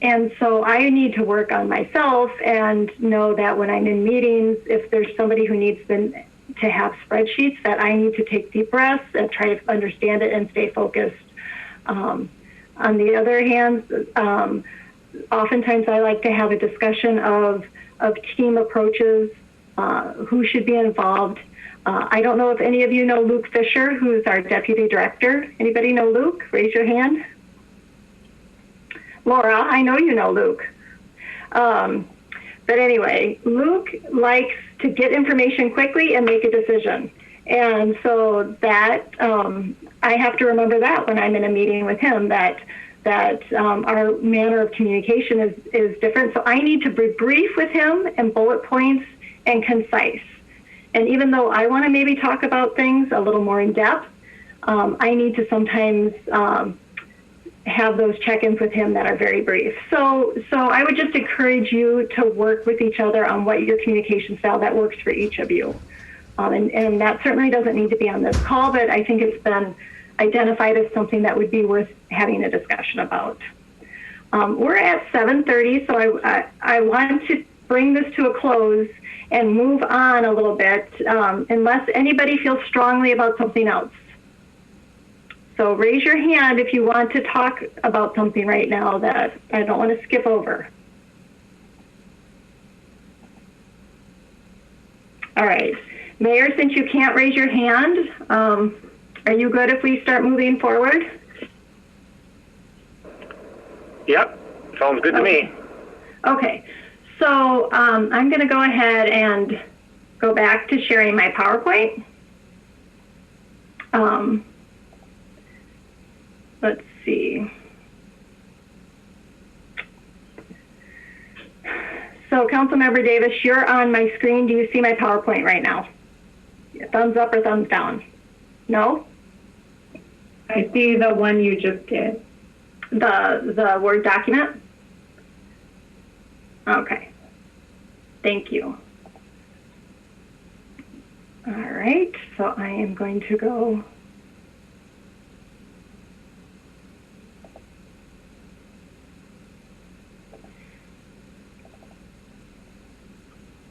And so I need to work on myself and know that when I'm in meetings, if there's somebody who needs to have spreadsheets, that I need to take deep breaths and try to understand it and stay focused. On the other hand, oftentimes I like to have a discussion of team approaches, who should be involved. I don't know if any of you know Luke Fisher, who's our deputy director. Anybody know Luke? Raise your hand. Laura, I know you know Luke. But anyway, Luke likes to get information quickly and make a decision. And so that I have to remember that when I'm in a meeting with him, that our manner of communication is different. So I need to be brief with him and bullet points and concise. And even though I want to maybe talk about things a little more in depth, I need to sometimes have those check-ins with him that are very brief. So I would just encourage you to work with each other on what your communication style that works for each of you. And that certainly doesn't need to be on this call, but I think it's been identified as something that would be worth having a discussion about. We're at 7:30, so I want to bring this to a close and move on a little bit, unless anybody feels strongly about something else. So raise your hand if you want to talk about something right now that I don't want to skip over. All right. Mayor, since you can't raise your hand, are you good if we start moving forward? Yep, sounds good to me. Okay. So I'm going to go ahead and go back to sharing my PowerPoint. Let's see. So Councilmember Davis, you're on my screen. Do you see my PowerPoint right now? Thumbs up or thumbs down? No? I see the one you just did. The Word document? Okay. Thank you. All right. So I am going to go.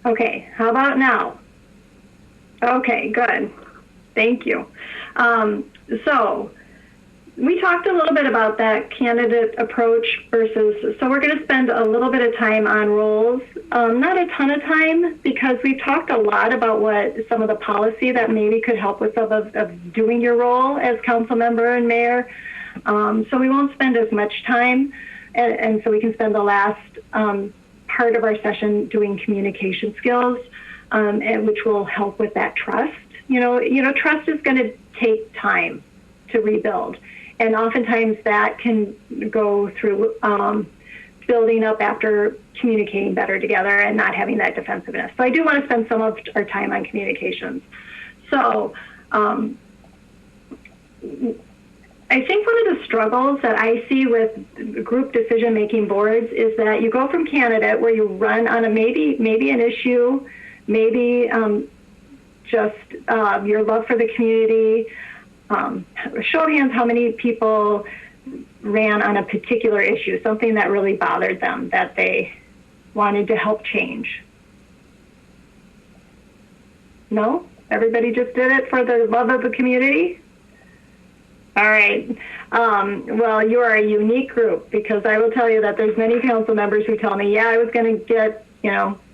Okay, how about now? Okay, good. Thank you. So we talked a little bit about that candidate approach versus, so we're going to spend a little bit of time on roles, not a ton of time because we've talked a lot about what some of the policy that maybe could help with some of doing your role as council member and mayor. So we won't spend as much time, and so we can spend the last part of our session doing communication skills, and which will help with that trust. Trust is going to take time to rebuild, and oftentimes that can go through building up after communicating better together and not having that defensiveness. So I do want to spend some of our time on communications. So I think one of the struggles that I see with group decision-making boards is that you go from candidate where you run on a maybe an issue, maybe just your love for the community. Show of hands, how many people ran on a particular issue, something that really bothered them, that they wanted to help change? No? Everybody just did it for the love of the community? All right. Well, you are a unique group, because I will tell you that there's many council members who tell me, yeah, I was going to get,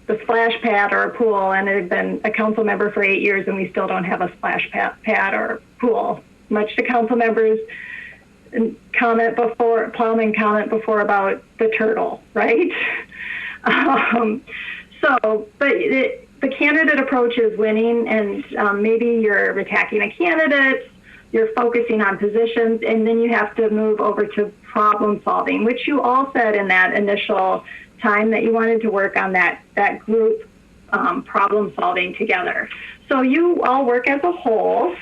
the splash pad or a pool, and I've been a council member for 8 years and we still don't have a splash pad or pool. Much to council members' comment before about the turtle, right? But the candidate approach is winning, and maybe you're attacking a candidate, you're focusing on positions, and then you have to move over to problem solving, which you all said in that initial time that you wanted to work on that group problem solving together. So you all work as a whole.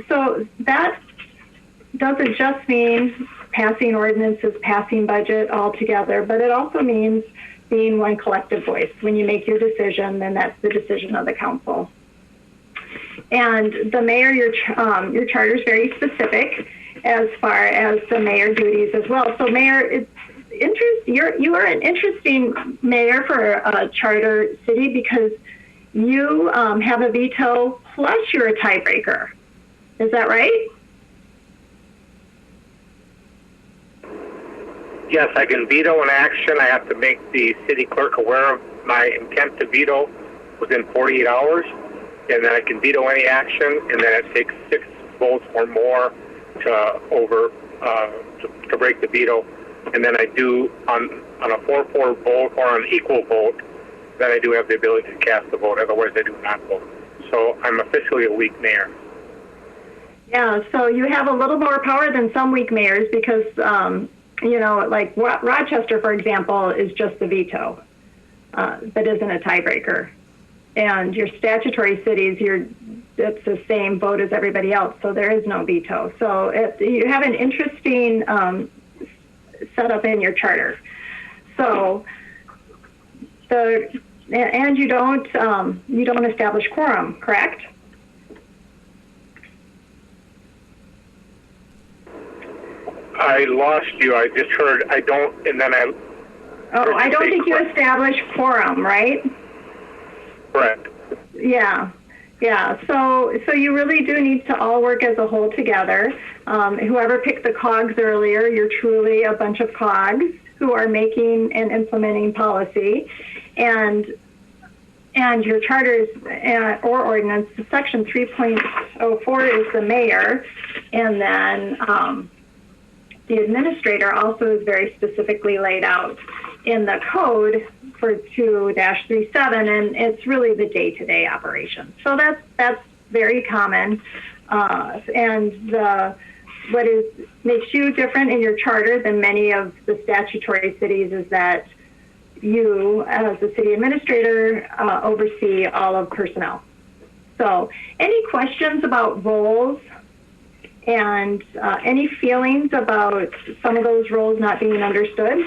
So that doesn't just mean passing ordinances, passing budget all together, but it also means being one collective voice. When you make your decision, then that's the decision of the council. And the mayor, your charter is very specific as far as the mayor duties as well. So mayor, you are an interesting mayor for a charter city, because you have a veto plus you're a tiebreaker. Is that right? Yes, I can veto an action. I have to make the city clerk aware of my intent to veto within 48 hours. And then I can veto any action, and then it takes 6 votes or more to break the veto. And then I do on a 4-4 vote or an equal vote, then I do have the ability to cast the vote. Otherwise, I do not vote. So I'm officially a weak mayor. Yeah, so you have a little more power than some weak mayors, because like Rochester, for example, is just the veto, but isn't a tiebreaker. And your statutory cities, it's the same vote as everybody else, so there is no veto. So you have an interesting setup in your charter. So and you don't establish quorum, correct? I lost you. I just heard I don't, and then I. Oh, I don't think you establish quorum, right? Correct. Yeah. So you really do need to all work as a whole together. Whoever picked the cogs earlier, you're truly a bunch of cogs who are making and implementing policy, and your charters or ordinance, section 3.04 is the mayor, and then the administrator also is very specifically laid out in the code for 2-37, and it's really the day-to-day operation. So that's very common, and what makes you different in your charter than many of the statutory cities is that you, as the city administrator, oversee all of personnel. So any questions about roles and any feelings about some of those roles not being understood?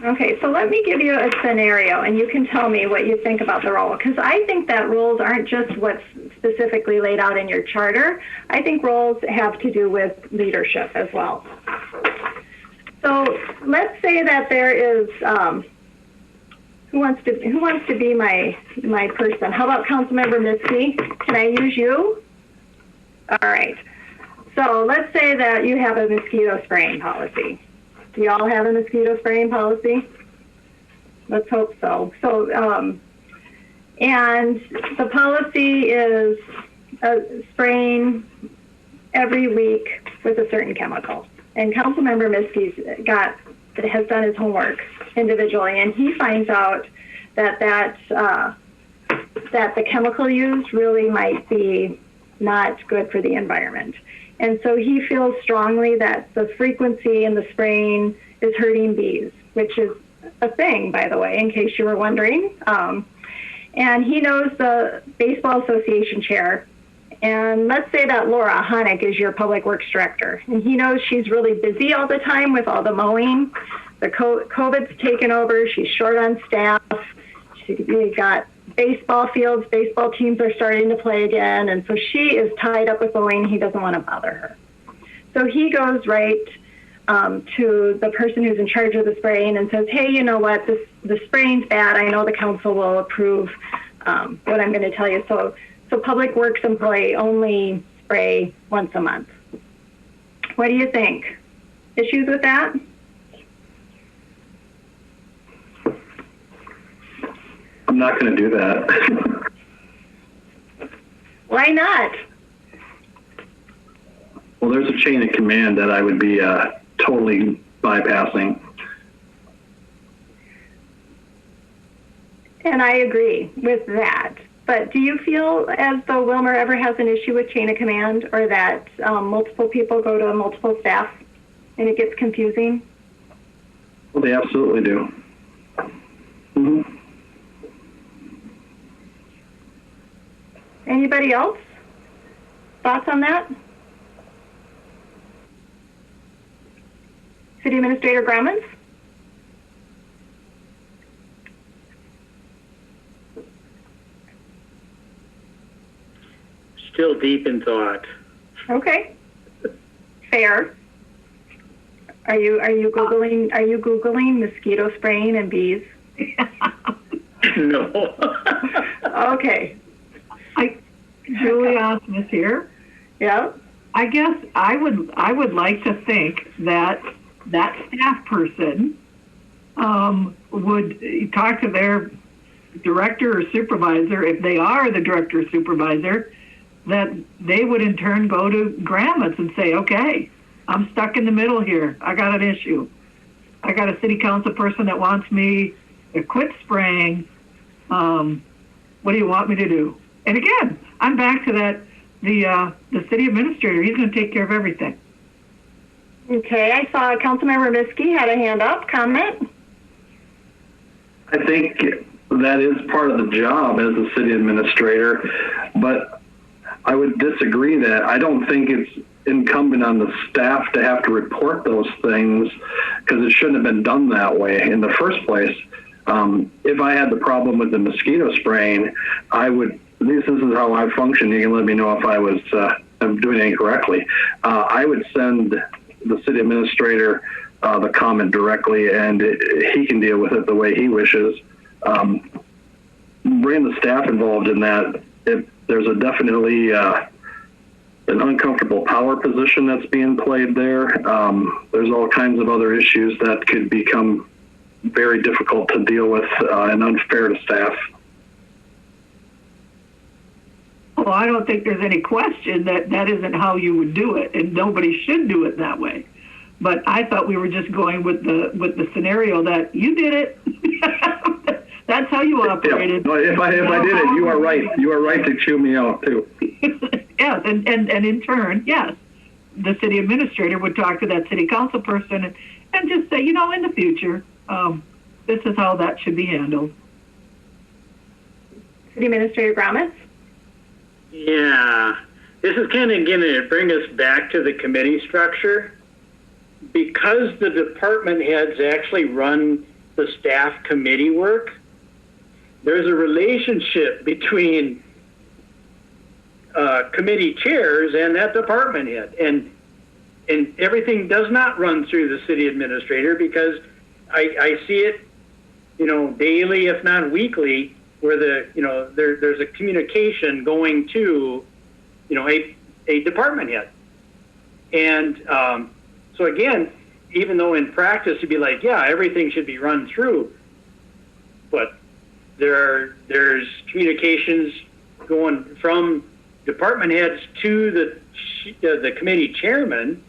Okay, so let me give you a scenario, and you can tell me what you think about the role, because I think that roles aren't just what's specifically laid out in your charter. I think roles have to do with leadership as well. So let's say that there is who wants to be my person? How about Councilmember Miskey? Can I use you? All right. So let's say that you have a mosquito spraying policy. Do you all have a mosquito spraying policy? Let's hope so. So, and the policy is spraying every week with a certain chemical. And Councilmember Miskie's has done his homework individually, and he finds out that the chemical used really might be not good for the environment. And so he feels strongly that the frequency in the spraying is hurting bees, which is a thing, by the way, in case you were wondering. And he knows the Baseball Association chair. And let's say that Laura Honig is your public works director. And he knows she's really busy all the time with all the mowing. The COVID's taken over. She's short on staff. We've got baseball fields. Baseball teams are starting to play again. And so she is tied up with mowing. He doesn't want to bother her. So he goes right to the person who's in charge of the spraying and says, hey, you know what, the spraying's bad. I know the council will approve what I'm going to tell you. So public works employee only spray once a month. What do you think? Issues with that? I'm not going to do that. Why not? Well, there's a chain of command that I would be totally bypassing. And I agree with that. But do you feel as though Willmar ever has an issue with chain of command, or that multiple people go to multiple staff and it gets confusing? Well, they absolutely do. Mm-hmm. Anybody else? Thoughts on that? City Administrator Gromans? Still deep in thought. Okay. Fair. Are you googling mosquito spraying and bees? No. Okay. Julie Osmus here. Yeah. I guess I would like to think that staff person would talk to their director or supervisor, if they are the director or supervisor, that they would in turn go to Grammets and say, okay, I'm stuck in the middle here. I got an issue. I got a city council person that wants me to quit spraying. What do you want me to do? And again, I'm back to that, the city administrator, he's going to take care of everything. Okay, I saw Councilmember Miskey had a hand up. Comment? I think that is part of the job as a city administrator, but I would disagree that I don't think it's incumbent on the staff to have to report those things, because it shouldn't have been done that way in the first place. If I had the problem with the mosquito spraying, this is how I function. You can let me know if I'm doing it incorrectly. I would send the city administrator the comment directly, and he can deal with it the way he wishes. Bringing the staff involved in that, there's definitely an uncomfortable power position that's being played there. There's all kinds of other issues that could become very difficult to deal with and unfair to staff. Well, I don't think there's any question that isn't how you would do it, and nobody should do it that way. But I thought we were just going with the scenario that you did it. That's how you operated. Yeah. If I did it, you are right. You are right to chew me out too. Yes, and in turn, yes, the city administrator would talk to that city council person and just say, in the future, this is how that should be handled. City Administrator Gromans? Yeah, this is kind of going to bring us back to the committee structure. Because the department heads actually run the staff committee work, there's a relationship between committee chairs and that department head. And everything does not run through the city administrator, because I see it, daily, if not weekly, where there's a communication going to, a department head. And so again, even though in practice you'd be like, yeah, everything should be run through, but there's communications going from department heads to the committee chairman,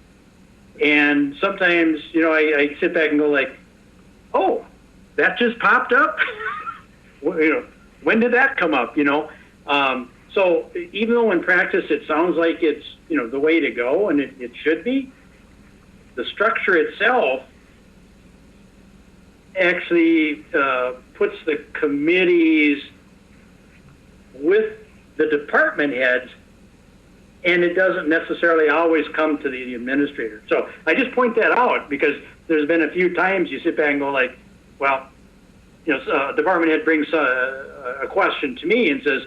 and sometimes I sit back and go like, oh, that just popped up. When did that come up? So even though in practice it sounds like it's the way to go, and it should be, the structure itself actually puts the committees with the department heads, and it doesn't necessarily always come to the administrator. So I just point that out because there's been a few times you sit back and go like, well, a department head brings a question to me and says,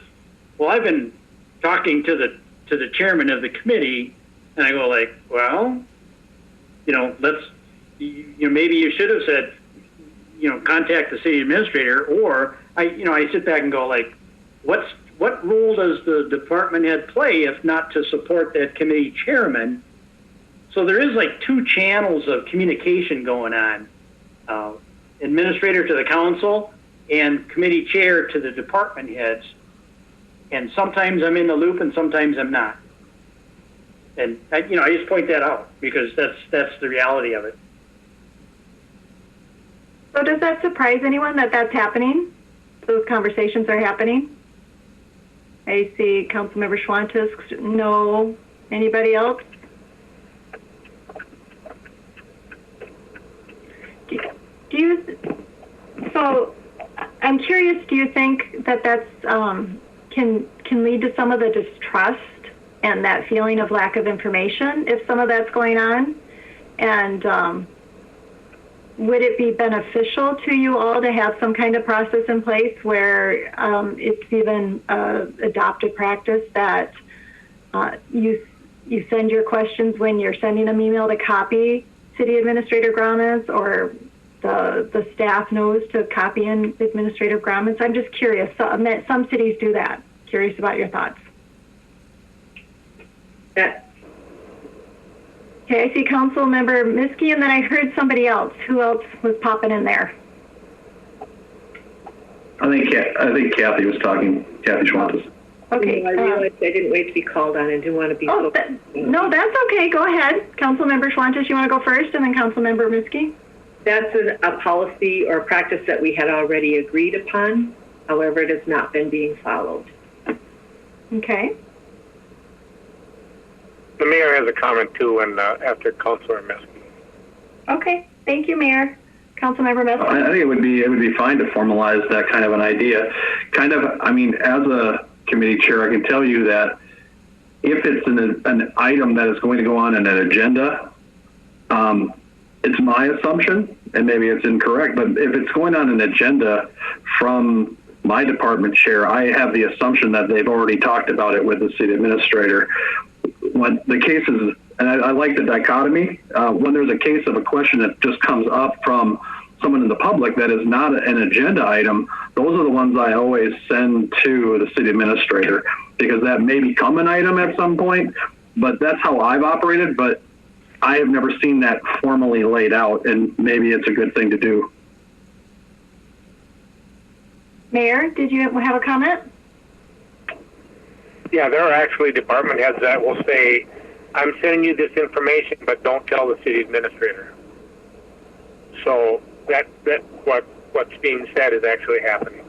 well, I've been talking to the chairman of the committee, and I go like, well, maybe you should have said, contact the city administrator, or I sit back and go like, what role does the department head play if not to support that committee chairman? So there is like two channels of communication going on, administrator to the council and committee chair to the department heads. And sometimes I'm in the loop and sometimes I'm not. And I just point that out because that's the reality of it. So does that surprise anyone that that's happening? Those conversations are happening? I see Councilmember Schwantes. No. Anybody else? So I'm curious, do you think that that's can lead to some of the distrust and that feeling of lack of information if some of that's going on? And would it be beneficial to you all to have some kind of process in place where it's even adopted practice that you send your questions when you're sending them email to copy City Administrator Gromez, or the staff knows to copy in Administrative Gromez? I'm just curious. Some cities do that. Curious about your thoughts. Yeah. Okay, I see Council Member Miskey, and then I heard somebody else. Who else was popping in there? I think Kathy was talking. Kathy Schwantes. Okay. I realized I didn't wait to be called on and didn't want to be. No, that's okay. Go ahead, Council Member Schwantes. You want to go first, and then Council Member Miskey. That's a policy or practice that we had already agreed upon. However, it has not been being followed. Okay. The mayor has a comment too, and after Councilor Miskey. Okay. Thank you, Mayor. Councilmember Miskey. I think it would be fine to formalize that kind of an idea. As a committee chair, I can tell you that if it's an item that is going to go on in an agenda, it's my assumption, and maybe it's incorrect, but if it's going on an agenda from my department chair, I have the assumption that they've already talked about it with the city administrator. When the case is, and I like the dichotomy, when there's a case of a question that just comes up from someone in the public that is not an agenda item, those are the ones I always send to the city administrator, because that may become an item at some point, but that's how I've operated. But I have never seen that formally laid out, and maybe it's a good thing to do. Mayor, did you have a comment? Yeah, there are actually department heads that will say, I'm sending you this information, but don't tell the city administrator. So that what's being said is actually happening.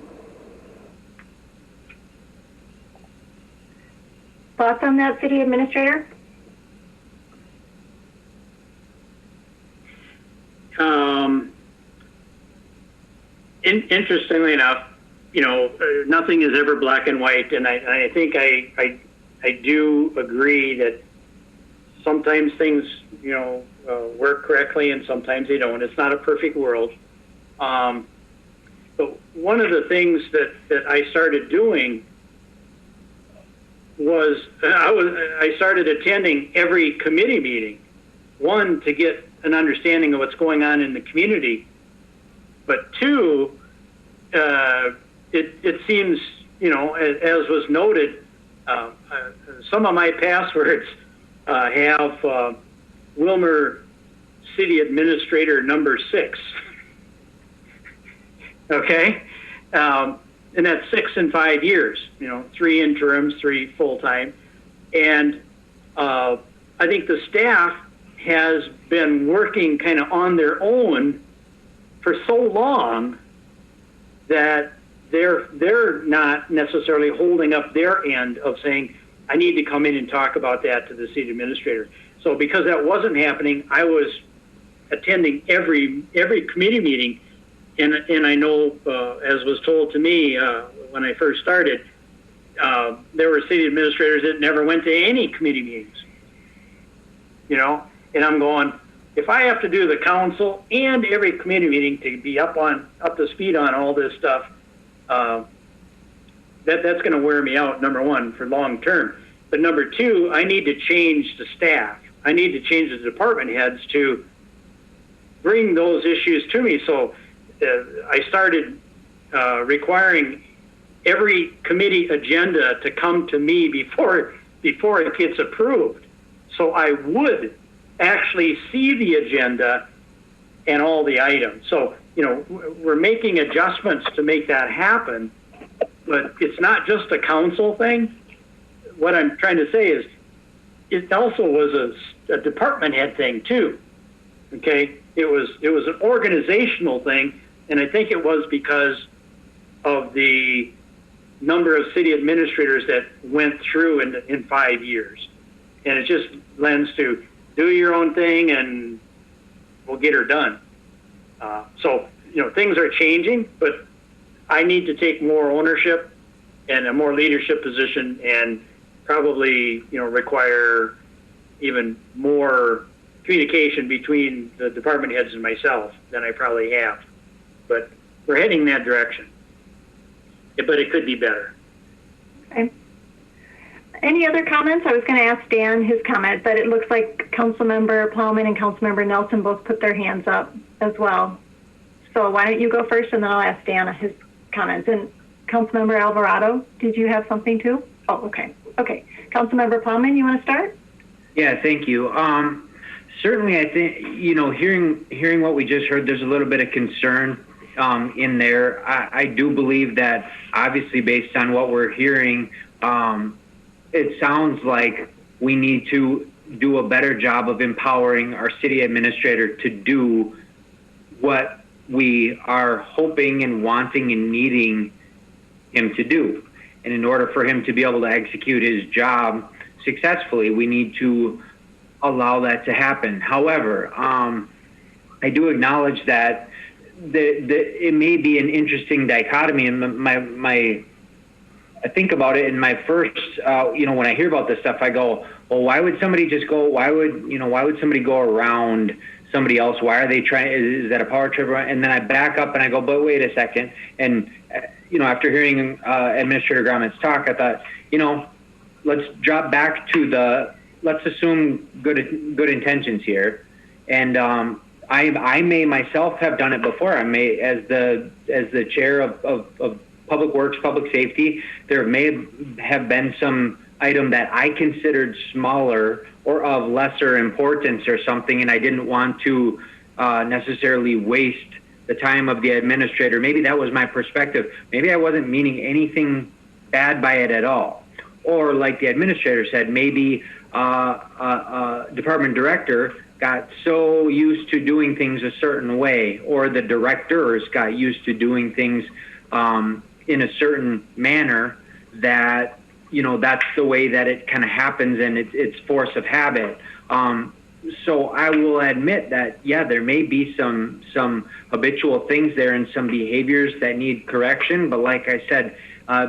Thoughts on that, City Administrator? Interestingly enough, nothing is ever black and white, and I think I do agree that sometimes things work correctly and sometimes they don't. It's not a perfect world. But one of the things that I started doing was I started attending every committee meeting, one, to get an understanding of what's going on in the community, but two, it seems, as was noted, some of my passwords have Willmar City Administrator number 6. Okay, And that's 6 and 5 years, 3 interims, 3 full-time. And I think the staff has been working kind of on their own for so long that they're not necessarily holding up their end of saying, I need to come in and talk about that to the city administrator. So because that wasn't happening, I was attending every committee meeting. And I know, as was told to me when I first started, there were city administrators that never went to any committee meetings. And I'm going, if I have to do the council and every committee meeting to be up to speed on all this stuff, that's going to wear me out, number one, for long term. But number two, I need to change the staff. I need to change the department heads to bring those issues to me. So I started requiring every committee agenda to come to me before it gets approved. So I would actually see the agenda and all the items. So, we're making adjustments to make that happen, but it's not just a council thing. What I'm trying to say is it also was a department head thing too. Okay? It was an organizational thing, and I think it was because of the number of city administrators that went through in 5 years. And it just lends to do your own thing and we'll get her done. So, things are changing, but I need to take more ownership and a more leadership position and probably, require even more communication between the department heads and myself than I probably have. But we're heading in that direction. But it could be better. Okay. Any other comments? I was going to ask Dan his comment, but it looks like Councilmember Plowman and Councilmember Nelson both put their hands up as well. So why don't you go first, and then I'll ask Dan his comments. And Councilmember Alvarado, did you have something too? Oh, okay. Okay. Councilmember Plowman, you want to start? Yeah, thank you. Certainly, I think, hearing what we just heard, there's a little bit of concern in there. I do believe that, obviously, based on what we're hearing, it sounds like we need to do a better job of empowering our city administrator to do what we are hoping and wanting and needing him to do. And in order for him to be able to execute his job successfully, we need to allow that to happen. However, I do acknowledge that it may be an interesting dichotomy. And I think about it in my first, when I hear about this stuff, I go, well, why would somebody just go? Why would somebody go around somebody else? Why are they trying? Is that a power trip? And then I back up and I go, but wait a second. And after hearing Administrator Grauman's talk, I thought, let's drop back to let's assume good intentions here. And I may myself have done it before. I may, as the chair of Public Works, Public Safety, there may have been some item that I considered smaller or of lesser importance or something, and I didn't want to necessarily waste the time of the administrator. Maybe that was my perspective. Maybe I wasn't meaning anything bad by it at all. Or like the administrator said, maybe department director got so used to doing things a certain way, or the directors got used to doing things in a certain manner that, that's the way that it kind of happens, and it's force of habit. So I will admit that, yeah, there may be some habitual things there and some behaviors that need correction, but like I said,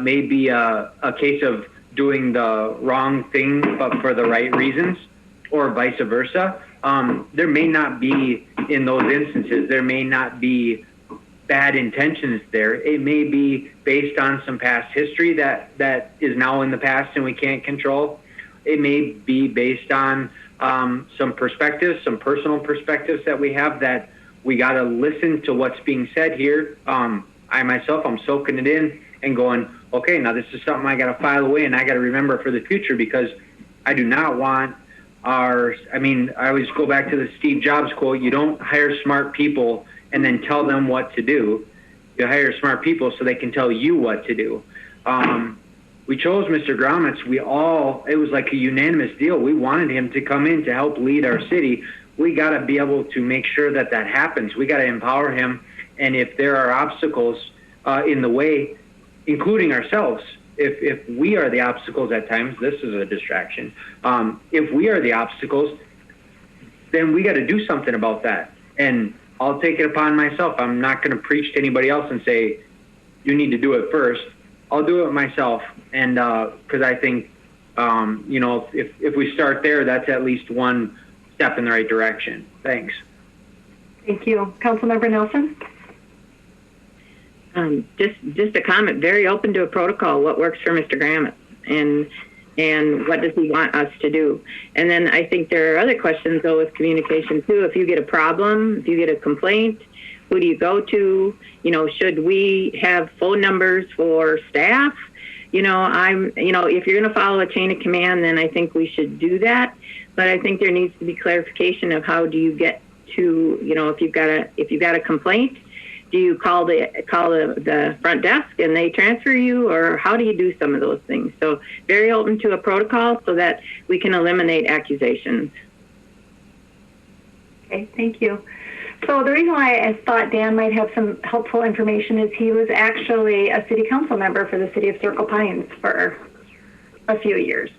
may be a case of doing the wrong thing but for the right reasons, or vice versa. There may not be, in those instances, there may not be bad intentions there. It may be based on some past history that is now in the past and we can't control. It may be based on some perspectives, some personal perspectives that we have, that we got to listen to what's being said here. I myself, I'm soaking it in and going, okay, now this is something I got to file away and I got to remember for the future, because I do not want I always go back to the Steve Jobs quote, you don't hire smart people and then tell them what to do. You hire smart people so they can tell you what to do. We chose Mr. Gromitz. It was like a unanimous deal. We wanted him to come in to help lead our city. We got to be able to make sure that happens. We got to empower him. And if there are obstacles in the way, including ourselves, if we are the obstacles at times, this is a distraction. If we are the obstacles, then we got to do something about that. And I'll take it upon myself. I'm not going to preach to anybody else and say, you need to do it first. I'll do it myself. And because I think, if we start there, that's at least one step in the right direction. Thanks. Thank you. Councilmember Nelson? Just a comment, very open to a protocol, what works for Mr. Gromitz and what does he want us to do. And then I think there are other questions, though, with communication, too. If you get a problem, if you get a complaint, who do you go to? Should we have phone numbers for staff? If you're going to follow a chain of command, then I think we should do that. But I think there needs to be clarification of how do you get to, if you've got a complaint, do you call the front desk and they transfer you, or how do you do some of those things? So very open to a protocol so that we can eliminate accusations. Okay, thank you. So the reason why I thought Dan might have some helpful information is he was actually a city council member for the city of Circle Pines for a few years.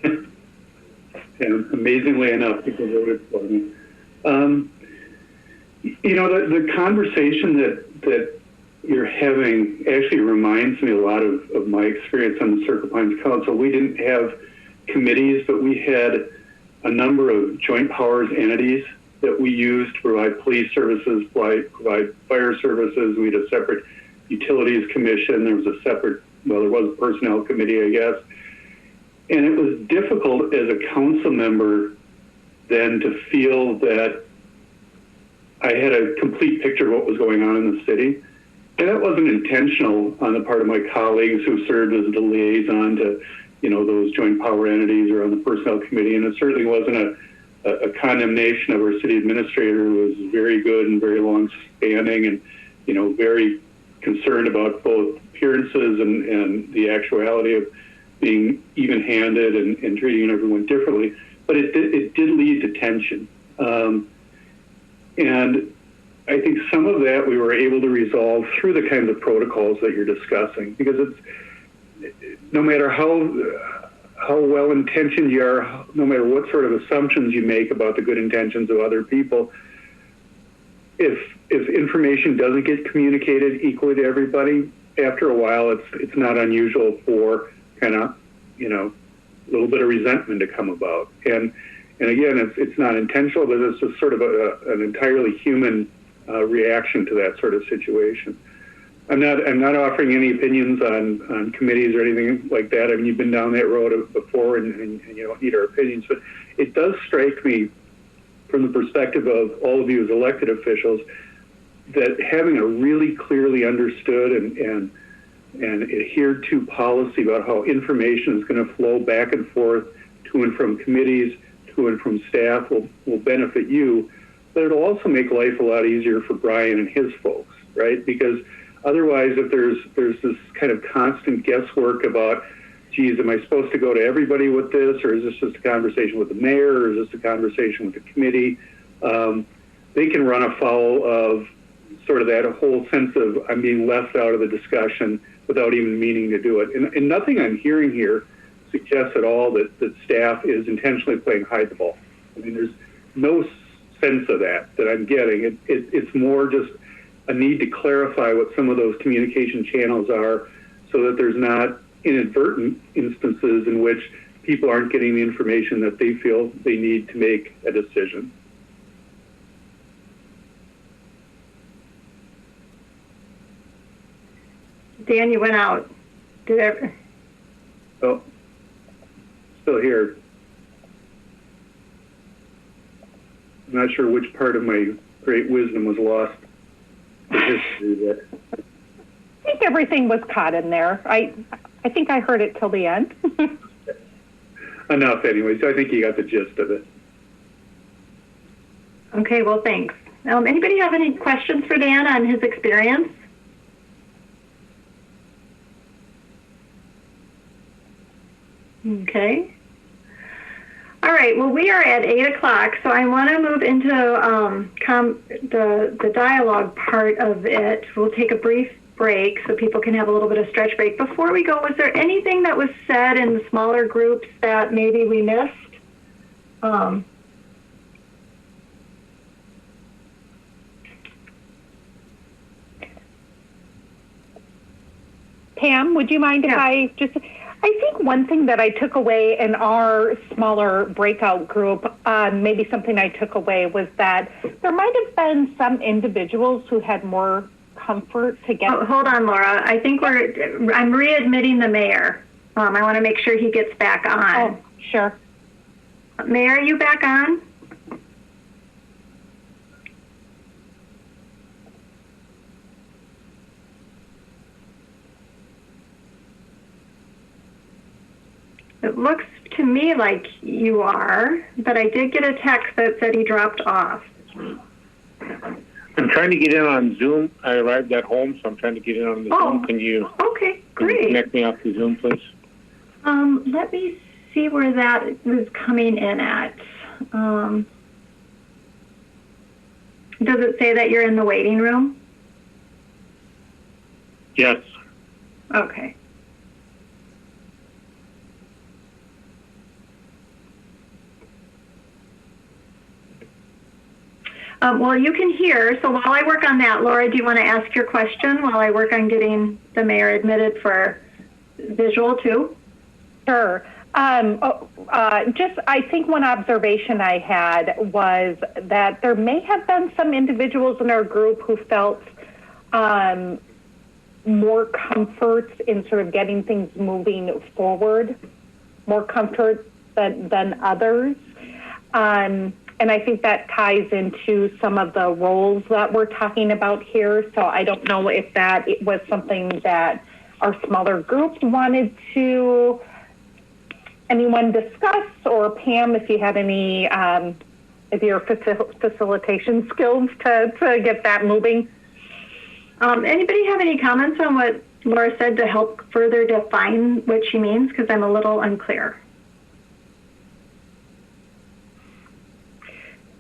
And amazingly enough, people voted for me. The conversation that you're having actually reminds me a lot of my experience on the Circle Pines Council. We didn't have committees, but we had a number of joint powers entities that we used to provide police services, provide fire services. We had a separate utilities commission. There was there was a personnel committee, I guess. And it was difficult as a council member then to feel that I had a complete picture of what was going on in the city. And that wasn't intentional on the part of my colleagues who served as the liaison to, those joint power entities or on the personnel committee. And it certainly wasn't a condemnation of our city administrator, who was very good and very long-standing and, very concerned about both appearances and the actuality of being even-handed and treating everyone differently. But it did lead to tension. And I think some of that we were able to resolve through the kinds of protocols that you're discussing, because it's no matter how well-intentioned you are, no matter what sort of assumptions you make about the good intentions of other people, if information doesn't get communicated equally to everybody, after a while it's not unusual for kind of, a little bit of resentment to come about. And again, it's not intentional, but it's just sort of an entirely human reaction to that sort of situation. I'm not offering any opinions on committees or anything like that. I mean, you've been down that road before, and you don't need our opinions. But it does strike me, from the perspective of all of you as elected officials, that having a really clearly understood and adhered to policy about how information is going to flow back and forth to and from committees, to and from staff will benefit you, but it'll also make life a lot easier for Brian and his folks, right? Because otherwise, if there's this kind of constant guesswork about, geez, am I supposed to go to everybody with this, or is this just a conversation with the mayor, or is this a conversation with the committee? They can run afoul of sort of that whole sense of I'm being left out of the discussion without even meaning to do it. And nothing I'm hearing here suggests at all that staff is intentionally playing hide the ball. I mean, there's no sense of that I'm getting. It's more just a need to clarify what some of those communication channels are so that there's not inadvertent instances in which people aren't getting the information that they feel they need to make a decision. Dan, you went out. Oh, still here. I'm not sure which part of my great wisdom was lost. I think everything was caught in there. I think I heard it till the end. Enough anyway, so I think you got the gist of it. Okay, well, thanks. Anybody have any questions for Dan on his experience? Okay. All right. Well, we are at 8 o'clock, so I want to move into the dialogue part of it. We'll take a brief break so people can have a little bit of stretch break. Before we go, was there anything that was said in the smaller groups that maybe we missed? Pam, would you mind if I think one thing that I took away in our smaller breakout group, maybe something I took away was that there might have been some individuals who had more comfort to get. Oh, hold on, Laura. I think I'm readmitting the mayor. I want to make sure he gets back on. Oh, sure. Mayor, are you back on? It looks to me like you are, but I did get a text that said he dropped off. I'm trying to get in on Zoom. I arrived at home, so I'm trying to get in on the Zoom. Can you connect me off the Zoom, please? Let me see where that was coming in at. Does it say that you're in the waiting room? Yes. Okay. Well, you can hear. So while I work on that, Laura, do you want to ask your question while I work on getting the mayor admitted for visual too? Sure. I think one observation I had was that there may have been some individuals in our group who felt more comfort in sort of getting things moving forward, more comfort than others. And I think that ties into some of the roles that we're talking about here. So I don't know if it was something that our smaller groups wanted to anyone discuss, or Pam, if you had any of your facilitation skills to get that moving. Anybody have any comments on what Laura said to help further define what she means? Because I'm a little unclear.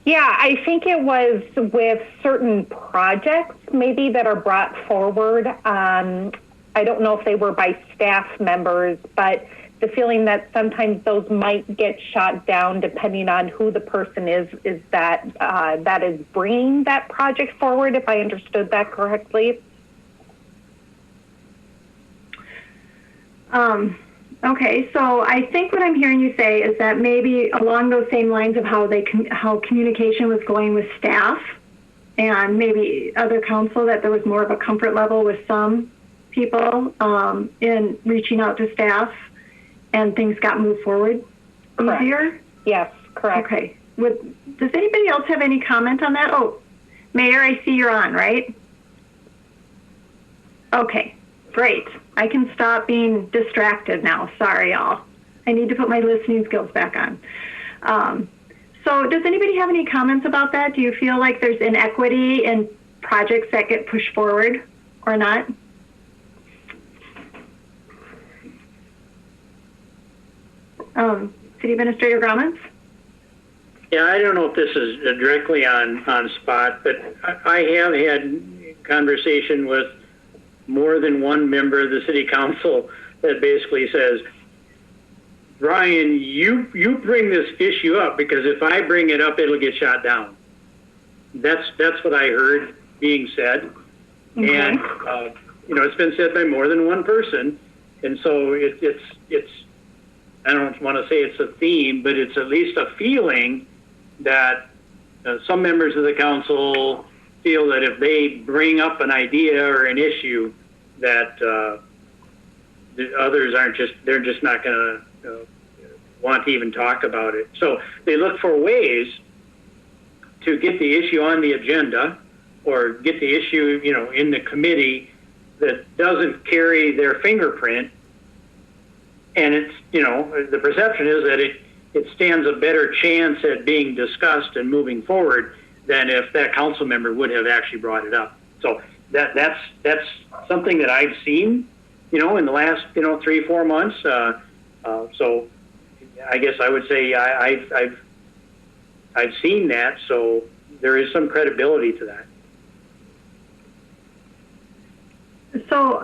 Yeah, I think it was with certain projects maybe that are brought forward. I don't know if they were by staff members, but the feeling that sometimes those might get shot down depending on who the person is that is bringing that project forward, if I understood that correctly. Okay, so I think what I'm hearing you say is that maybe along those same lines of how communication was going with staff and maybe other council, that there was more of a comfort level with some people in reaching out to staff and things got moved forward easier? Yes, correct. Okay. Does anybody else have any comment on that? Oh, Mayor, I see you're on, right? Okay, great. I can stop being distracted now. Sorry, y'all. I need to put my listening skills back on. So does anybody have any comments about that? Do you feel like there's inequity in projects that get pushed forward or not? City Administrator Gromans? Yeah, I don't know if this is directly on spot, but I have had conversation with more than one member of the city council that basically says, Brian, you bring this issue up because if I bring it up, it'll get shot down. That's what I heard being said. Okay. And, it's been said by more than one person. And so it's I don't want to say it's a theme, but it's at least a feeling that some members of the council feel that if they bring up an idea or an issue, that the others they're just not going to want to even talk about it. So they look for ways to get the issue on the agenda or get the issue, in the committee that doesn't carry their fingerprint. And it's, the perception is that it stands a better chance at being discussed and moving forward than if that council member would have actually brought it up. So that's something that I've seen, in the last, 3-4 months. So I guess I would say I've seen that, so there is some credibility to that. So,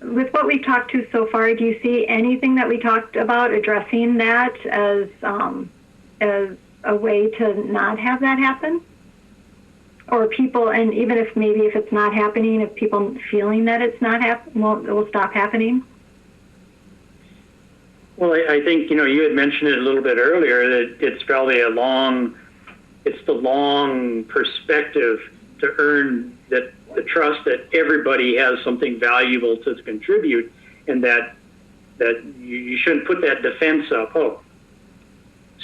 with what we've talked to so far, do you see anything that we talked about addressing that as a way to not have that happen? Or people, and even if maybe if it's not happening, if people feeling that it's not it will stop happening? Well, I think, you had mentioned it a little bit earlier that it's probably it's the long perspective to earn that the trust that everybody has something valuable to contribute, and that you shouldn't put that defense up. Oh,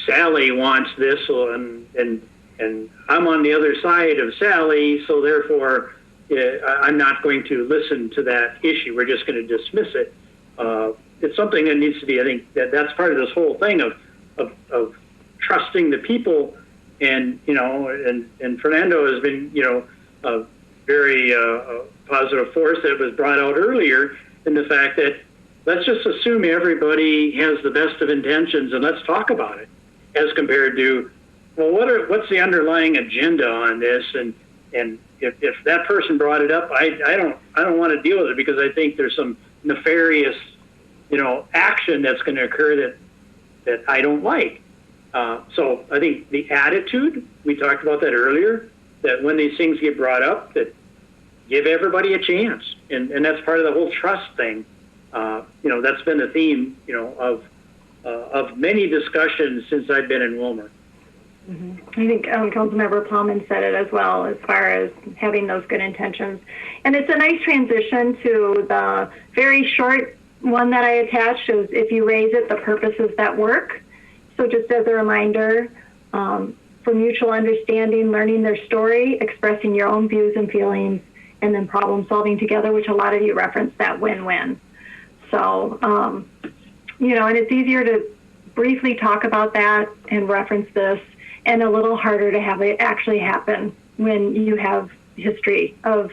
Sally wants this, and I'm on the other side of Sally, so therefore I'm not going to listen to that issue. We're just going to dismiss it. It's something that needs to be, I think, that's part of this whole thing of trusting the people, and Fernando has been, a very positive force that was brought out earlier in the fact that let's just assume everybody has the best of intentions and let's talk about it, as compared to, well, what's the underlying agenda on this? And if that person brought it up, I don't want to deal with it because I think there's some nefarious, action that's going to occur that I don't like. So I think the attitude, we talked about that earlier, that when these things get brought up, that give everybody a chance. And that's part of the whole trust thing. That's been the theme, of many discussions since I've been in Willmar. Mm-hmm. I think Councilmember Plowman said it as well, as far as having those good intentions. And it's a nice transition to the very short one that I attached, is if you raise it, the purposes that work. So just as a reminder, for mutual understanding, learning their story, expressing your own views and feelings, and then problem solving together, which a lot of you referenced that win-win. So, and it's easier to briefly talk about that and reference this, and a little harder to have it actually happen when you have history of,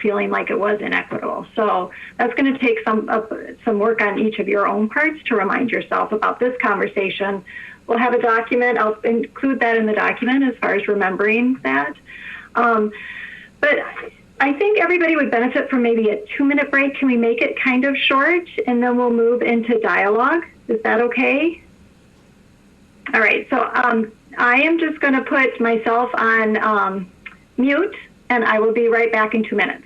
feeling like it was inequitable. So that's going to take some work on each of your own parts to remind yourself about this conversation. We'll have a document. I'll include that in the document as far as remembering that. But I think everybody would benefit from maybe a 2-minute break. Can we make it kind of short, and then we'll move into dialogue? Is that okay? All right. So I am just going to put myself on mute, and I will be right back in 2 minutes.